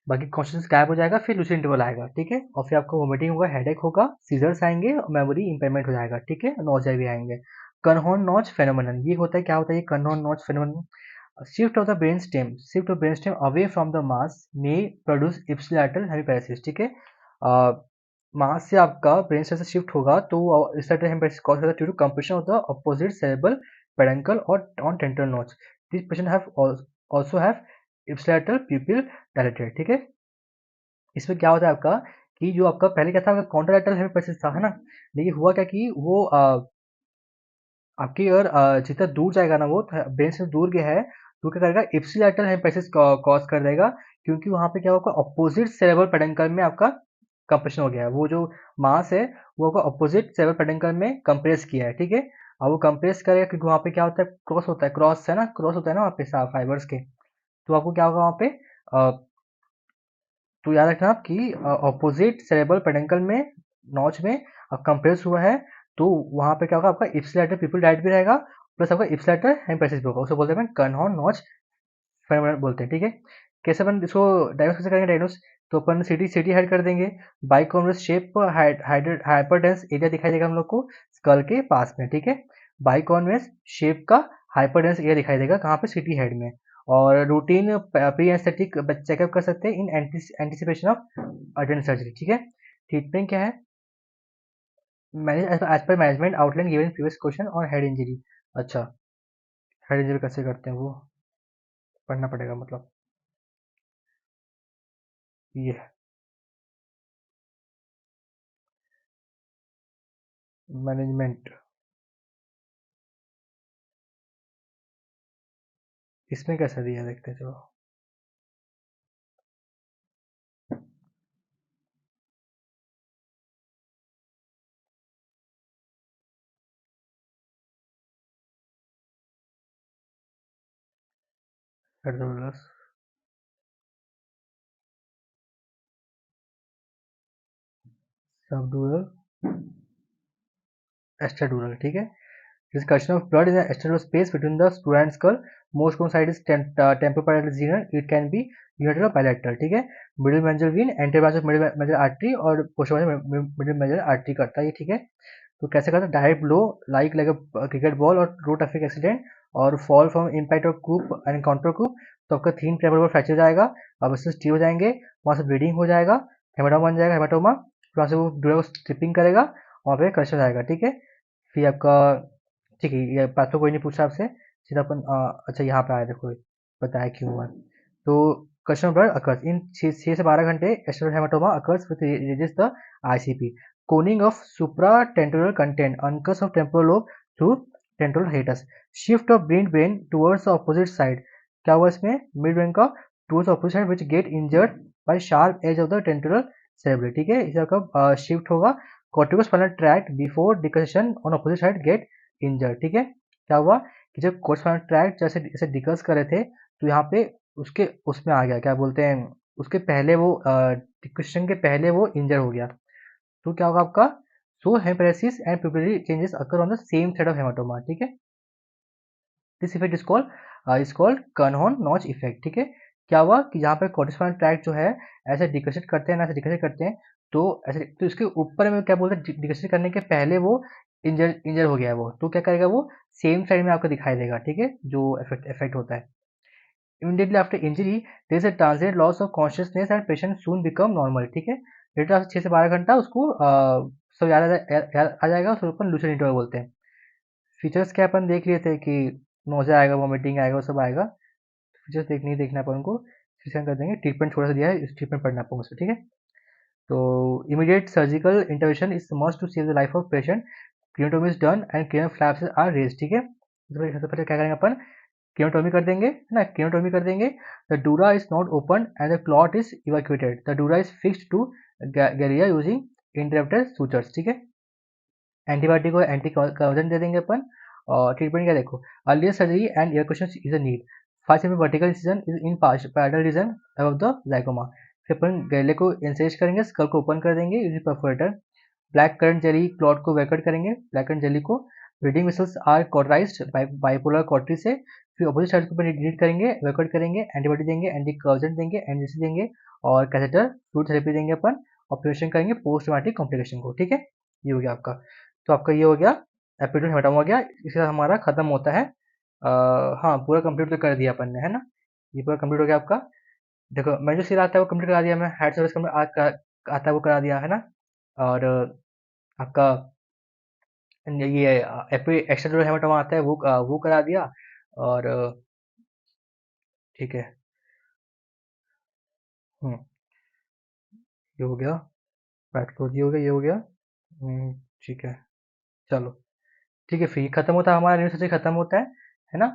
बाकी कॉन्शियसनेस गायब हो जाएगा, फिर लूसिड इंटरवल आएगा। ठीक है, और फिर आपको वोमिटिंग होगा, हेडेक होगा, सीजर्स आएंगे और मेमोरी इंपेयरमेंट हो जाएगा। ठीक है, नोजिया भी आएंगे। कन्हॉर्न नॉच फेनोमेनन ये होता है, क्या होता है ये Kernohan notch phenomenon, shift of the brainstem away from the mass may produce ipsilateral hemiparesis। ठीक है, मास से आपका ब्रेन से शिफ्ट होगा तो ipsilateral hemiparesis cause होता है due to compression of the opposite cerebral peduncle or on temporal notch। This patient have also have ipsilateral pupil dilated। ठीक है, इसमें क्या होता है आपका कि जो आपका पहले क्या था आपका कॉन्ट्रालैटरल हेमिपेरेसिस था, है ना, लेकिन हुआ क्या कि वो आपकी अगर जितना दूर जाएगा ना वो ब्रेन से दूर गया है तो क्या करेगा इप्सिलैटरल हेमिपेरेसिस कॉज कर देगा, क्योंकि वहाँ पे क्या होगा अपोजिट सेरेब्रल पेडन्कल में आपका कंप्रेशन हो गया है, वो जो मास है वो आपका अपोजिट सेरेब्रल पेडन्कल में कंप्रेस किया है। ठीक है, और वो कंप्रेस करेगा क्योंकि वहाँ पे क्या होता है क्रॉस है ना, क्रॉस होता है ना वहाँ पे फाइबर्स के, तो आपको क्या होगा वहाँ पे तो याद रखना आप कि ऑपोजिट सेरेब्रल पेडन्कल में नॉच में कंप्रेस हुआ है, तो वहाँ पे क्या होगा आपका इप्सिलैटरल पिपुल डायरेक्ट भी रहेगा, प्लस आपका इप्सिलैटरल हेमिपेरेसिस भी होगा, उसे बोलते हैं कन्हॉर्न नॉच फेनोमेनन बोलते हैं। ठीक है, कैसे अपन इसको डायग्नोस कैसे करेंगे डायग्नोस, तो अपन सिटी हाइड कर देंगे, बाइकॉन्वेक्स शेप हाइपरडेंस एरिया दिखाई देगा हम लोग को स्कल के पास में। ठीक है, बाइकॉन्वेक्स शेप का हाइपरडेंस एरिया दिखाई देगा कहाँ पे सिटी हेड में, और रूटीन प्री एस्थेटिक चेकअप कर सकते हैं in anticipation of urgent surgery. ठीक है, ट्रीटमेंट क्या है, manage as per management outline given previous question और हेड इंजरी। अच्छा, हेड इंजरी कैसे करते हैं वो पढ़ना पड़ेगा, मतलब ये मैनेजमेंट इसमें कैसा दिया देखते हैं, चलो। सबडूरल, एक्स्ट्राडूरल, ठीक है। Discussion of blood in the external space between the screw and skull. Most common site is temporoparietal region. It can be unilateral or bilateral, ठीक है। Middle meningeal vein, anterior branch of middle meningeal artery और posterior middle meningeal artery करता है ये, ठीक है। तो कैसे करता है? Direct blow like like a cricket ball और रोड ट्रैफिक एक्सीडेंट और fall from impact of coup and counter coup, तो आपका थीन टेम्पोरल फ्रैक्चर हो जाएगा, अब इससे स्टीव हो जाएंगे, वहाँ से ब्लीडिंग हो जाएगा, हेमाटोमा बन जाएगा, हेमाटोमा, वहाँ से वो डूरा को स्ट्रिपिंग करेगा, वहाँ पे क्रश हो जाएगा, ठीक है। फिर आपका, ठीक है, ये बात तो कोई नहीं पूछा आपसे, सीधा अपन अच्छा यहाँ पे आया, देखो बताया क्यों हुआ। तो क्वेश्चन नंबर अकर्स इन 6 से 12 घंटे external haematoma occurs with raises the ICP, Koenig of supratentorial content, uncus of temporal lobe through temporal hiatus, shift of brain towards the opposite side, क्या हुआ इसमें? मिड ब्रेन का towards the opposite side which get injured by sharp edge of the temporal cerebellum, ठीक है। इसे आपका shift होगा corticospinal tract before decussion on opposite side get injured, ठीक है। क्या हुआ कि जब corticospinal tract जैसे इसे डिकस कर रहे थे, तो यहाँ पे उसके उसमें आ गया, क्या बोलते हैं, उसके पहले वो डिकशन के पहले वो इंजर हो गया, तो क्या होगा आपका? So hemiparesis and pupillary changes occur on the same side of hematoma, ठीक है। This effect is called Kernohan notch effect, ठीक है। क्या हुआ कि जहाँ पे कॉर्टिसोनल ट्रैक्ट जो है ऐसे डिकसेट करते हैं ना, ऐसे डिकसेट करते हैं, तो ऐसे, तो इसके ऊपर में क्या बोलते हैं, डिकसेट करने के पहले वो इंजर इंजर हो गया है वो, तो क्या करेगा वो सेम साइड में आपको दिखाई देगा, ठीक है, जो इफेक्ट होता है। Immediately after injury, there is a transient loss of consciousness and patient soon become normal, ठीक है। लेटर आफ्टर 6 से 12 घंटा उसको सब याद आ जाएगा, उसको अपन लूसेंट इंटरवल बोलते हैं। फीचर्स क्या अपन देख लिए थे कि नोज़िया आएगा, वोमिटिंग आएगा, वो सब आएगा। फीचर्स नहीं देखना अपन को, स्कैन कर देंगे। ट्रीटमेंट थोड़ा सा दिया है, इस ट्रीटमेंट पढ़ना अपन उसको, ठीक है। तो immediate surgical intervention is must to save the life of patient, craniotomy is done and cranio flaps are raised, ठीक है। सबसे पहले क्या करेंगे अपन, क्रियोटोमी कर देंगे, है ना, क्रियोटोमी कर देंगे। The dura is not open and the clot is evacuated, the dura is fixed to galea using interrupted sutures, ठीक है। एंटीबायोटिक और एंटी कंवर्जन दे देंगे अपन। और ट्रीटमेंट क्या देखो, earlier surgery and evacuation is a need, 5 cm vertical incision is in parallel region above the zygoma. फिर अपन गैले को इंसेज करेंगे, स्कल को ओपन कर देंगे using perforator. Black currant jelly clot को वैकट करेंगे, ब्लैक करंट जेली को। Bleeding vessels are cauterized bipolar cautery से। फिर अपोजिट साइड के ऊपर रीड करेंगे, वैकट करेंगे, एंटीबायोटिक देंगे, एंटी कर्जेंट देंगे, एनजीसी देंगे और कैथेटर फ्लूइड थेरेपी देंगे अपन। ऑपरेशन करेंगे पोस्ट ट्रॉमेटिक कॉम्प्लिकेशन को, ठीक है। ये हो गया आपका। तो आपका ये हो गया, एपिड्यूरल हेमाटोमा हो गया, इसके साथ हमारा खत्म होता है। हाँ, पूरा कंप्लीट तो कर दिया अपन ने, है ना। ये पूरा कंप्लीट हो गया आपका। देखो, मैं जो सिर आता है वो कंप्लीट करा दिया, मैं हेड सर्विस आता है वो करा दिया, है ना। और आपका ये एक्स्ट्रा हेमाटोमा आता है वो करा दिया। और ठीक है। हम्म, ये हो गया, पैथोलॉजी हो गया, ये हो गया। ठीक है, चलो, ठीक है। फिर खत्म होता है हमारा न्यूज से, खत्म होता है ना।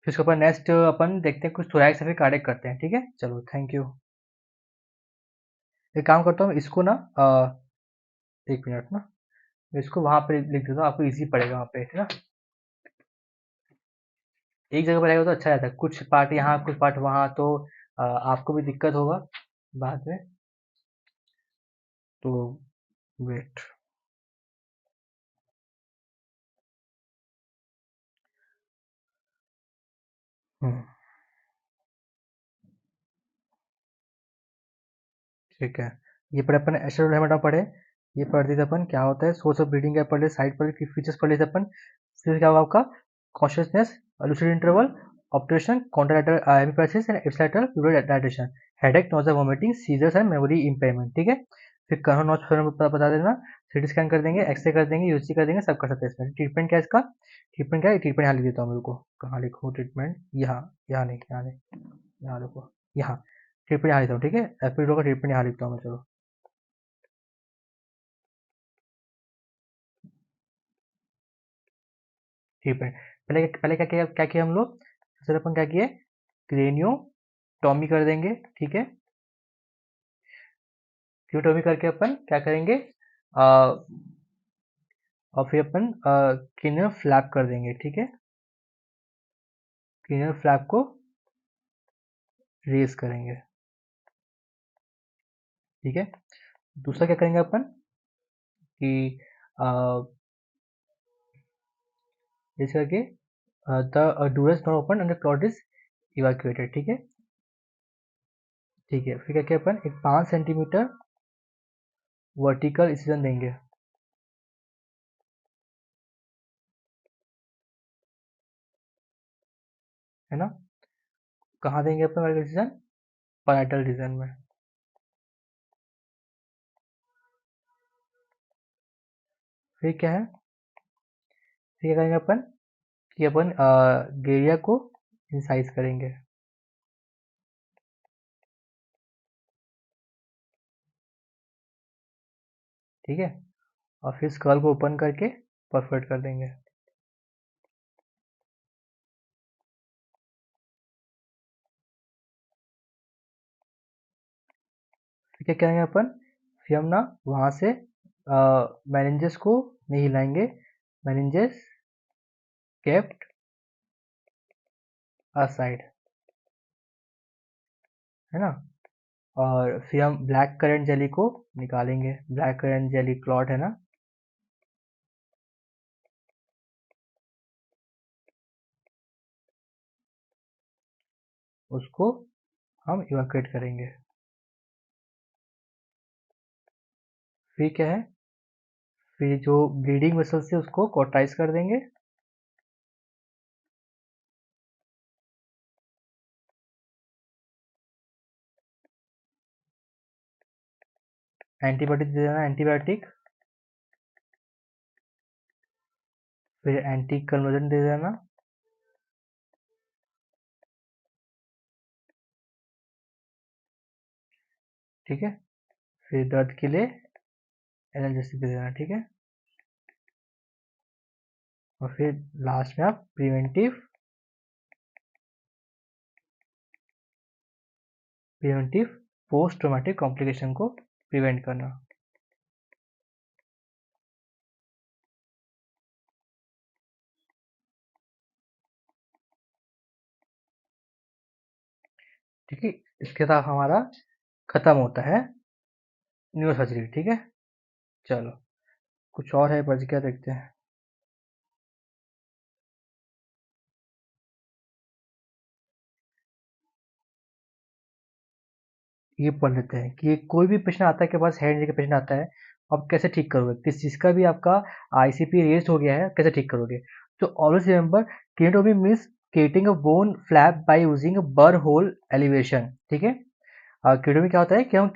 फिर उसके ऊपर नेक्स्ट अपन देखते हैं कुछ थोराइक्स फिर कार्डियक करते हैं, ठीक है। चलो, थैंक यू। एक काम करता हूँ इसको ना, एक मिनट ना, मैं इसको वहां पे लिख देता हूँ, आपको इजी पड़ेगा वहाँ पे, है ना। एक जगह पर रहेगा तो अच्छा रहता है, कुछ पार्ट यहाँ कुछ पार्ट वहाँ, तो आपको भी दिक्कत होगा बाद में। तो वेट, हम्म, ठीक है। ये पढ़े अपन एस्ट्रोल हेमाटा पढ़े, ये पढ़ दिए थे अपन, क्या होता है सोर्स ऑफ ब्रीडिंग, क्या पढ़ लिया, साइड पर फीचर्स पढ़ लिए थे अपन। फिर क्या होगा आपका, consciousness, lucid interval, operation, contralateral hemiparesis and ipsilateral fluid dilation, headache, nausea, vomiting, seizures and memory impairment, ठीक है। फिर कर्नो नॉच बता देना, सीटी स्कैन कर देंगे, एक्सरे कर देंगे, यूसी कर देंगे, सब कर सकते हैं इसमें। ट्रीटमेंट क्या है इसका, ट्रीटमेंट क्या है, ट्रीटमेंट यहाँ लिख देता हूँ, मेरे को कहाँ लिखूँ ट्रीटमेंट, यहाँ, यहाँ नहीं, यहाँ नहीं, यहाँ लिखो, यहाँ ट्रीटमेंट यहाँ लिखता हूँ, ठीक है। एपिडो का ट्रीटमेंट यहाँ लिखता हूँ मैं, चलो। ट्रीटमेंट पहले क्या किया हम लोग, सबसे अपन क्या किए, क्रेनियोटॉमी कर देंगे, ठीक है। क्रेनियोटॉमी करके अपन क्या करेंगे, और फिर अपन क्रेनियल फ्लैप कर देंगे, ठीक है। क्रेनियल फ्लैप को रेज करेंगे, ठीक है। दूसरा क्या करेंगे अपन कि रेज करके the dura is not open and the clot is evacuated, ठीक है। ठीक है, फिर क्या किया अपन, एक 5 सेंटीमीटर वर्टिकल इंसिजन देंगे, है ना। कहाँ देंगे अपन वर्टिकल इंसिजन, पैराइटल रीजन में। फिर क्या है, फिर क्या करेंगे अपन कि अपन गेरिया को इंसाइज करेंगे, ठीक है। और फिर स्कल को ओपन करके परफोरेट कर देंगे। फिर क्या करेंगे अपन, फिर हम ना वहाँ से मेनिंजेस को नहीं हिलाएंगे, मेनिंजेस केप्ट असाइड, है ना। और फिर हम ब्लैक करंट जेली को निकालेंगे, ब्लैक करंट जेली क्लॉट है ना, उसको हम इवैक्यूएट करेंगे। फिर क्या है, फिर जो ब्लीडिंग वेसल से उसको कॉटाइज कर देंगे, एंटीबायोटिक दे देना, एंटीबायोटिक, फिर एंटी कन्वर्जन दे देना, ठीक है। फिर दर्द के लिए एनाल्जेसिक दे देना, ठीक है। और फिर लास्ट में आप प्रिवेंटिव पोस्ट ट्रोमेटिक कॉम्प्लिकेशन को प्रिवेंट करना। ठीक है, इसके साथ हमारा खत्म होता है न्यूरो सर्जरी, ठीक है। चलो, कुछ और है बच गया, देखते हैं। ये पढ़ लेते हैं कि कोई भी पेशेंट आता है के पास हेड इंजरी का पेशेंट आता है, आप कैसे ठीक करोगे, किस चीज़ का भी आपका आईसीपी रेज हो गया है, कैसे ठीक करोगे। तो always remember, craniotomy means creating a bone flap by using a burr hole elevation, ठीक है। क्रेनियो में क्या होता है कि हम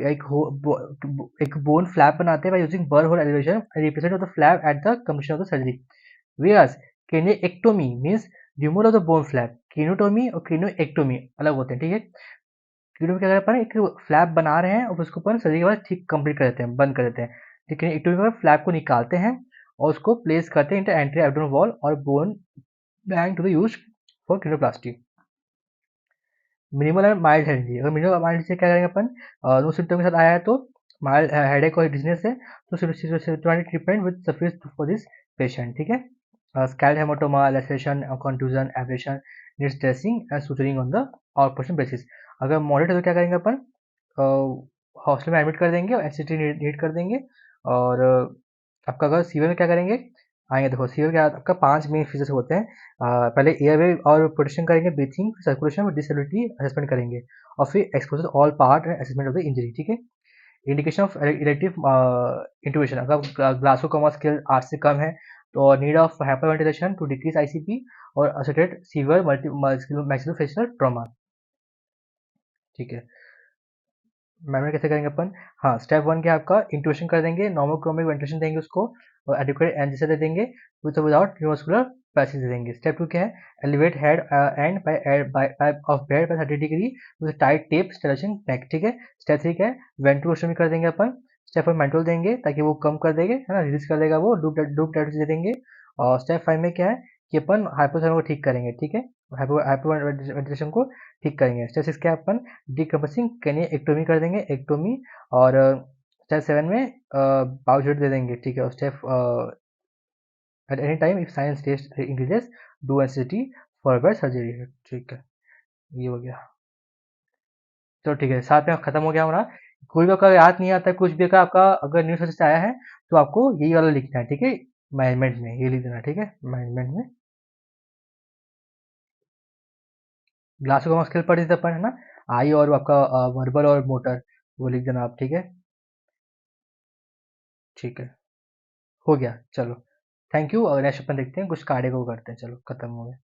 एक बोन फ्लैप बनाते हैं by using burr hole elevation represent of the flap at the completion of the surgery. Whereas craniectomy means removal of the bone flap. Craniotomy और क्रेनियोएक्टोमी अलग होते हैं, ठीक है। क्रेनियो में क्या कर रहे हैं, एक फ्लैप बना रहे हैं और उसको अपन सर्जरी के बाद ठीक कंप्लीट कर देते हैं, बंद कर देते हैं। लेकिन एक्टोमी में फ्लैप को निकालते हैं और उसको प्लेस करते हैं इंटर एंट्री एब्डोमिनल वॉल और bone bank to the use for cranioplasty. Minimal and mild head injury, अगर मिनिमल माइल्ड से क्या करेंगे अपन, नो सिम्टम के साथ आया है तो माइल्ड हेडेक और डिजनेस है तो symptomatic treatment with sufficient for this patient, ठीक है। Scalp hematoma, laceration, contusion, abrasion needs dressing and suturing on the out patient basis. अगर मॉडरेट है तो क्या करेंगे अपन, हॉस्टल में एडमिट कर देंगे और एससीटी नीड कर देंगे। और आपका अगर सीवियर में क्या करेंगे, आएंगे देखो सीवियर क्या आपका 5 मेन फीचर्स होते हैं। पहले एयरवे और प्रोटेक्शन करेंगे, ब्रीथिंग, सर्कुलेशन और डिसेबिलिटी असेसमेंट करेंगे और फिर exposure all part and assessment of the injury, ठीक है। इंडिकेशन ऑफ इलेक्टिव इंटुबेशन, अगर ग्लासोकोमा स्केल 8 से कम है तो need of hyperventilation to decrease ICP और एसोसिएटेड सीवियर मैक्सिलोफेशियल ट्रॉमा, ठीक है। मैनुअल कैसे करेंगे अपन, हाँ स्टेप 1 क्या आपका इंट्यूशन कर देंगे, नॉर्मल क्रोमिक वेंटिलेशन देंगे उसको और एडिक्वेट एंजियोस्टेसिस दे देंगे विद विदाउट न्यूरोमस्कुलर पैसेज दे देंगे। स्टेप 2 क्या है, elevate head end by of bed by 30 degree with tight tape sterilization neck, ठीक है। स्टेप 3 क्या है, वेंटिलेशन कर देंगे अपन। स्टेप 4 मेंटोल देंगे ताकि वो कम कर देंगे, है ना, रिलीज कर देगा वो, डूप टैटूज दे देंगे। और स्टेप 5 में क्या है कि अपन हाइपोथैलेमस को ठीक करेंगे, ठीक है, हाइपोवेंटिलेशन को ठीक करेंगे। स्टेप 6 क्या अपन डिकम्पोजिंग कैनिया एक्टोमी कर देंगे, एक्टोमी, और स्टेप 7 में बाउचर दे देंगे, ठीक है। और step at any time if sign stage increases do NCT for surgery, ठीक है, ये हो गया। चलो ठीक है, साथ में खत्म हो गया हमारा। कोई भी आपका याद नहीं आता, कुछ भी का आपका अगर न्यूज से आया है तो आपको यही वाला लिखना है, ठीक है, मैनेजमेंट में ये लिख देना, ठीक है, मैनेजमेंट में। ग्लास को स्केल पढ़ देते अपन, है ना, आई और आपका वर्बल और मोटर वो लिख देना आप, ठीक है, ठीक है, हो गया। चलो थैंक यू, और नेक्स्ट अपन देखते हैं कुछ कार्डियो को करते हैं। चलो खत्म हो गया।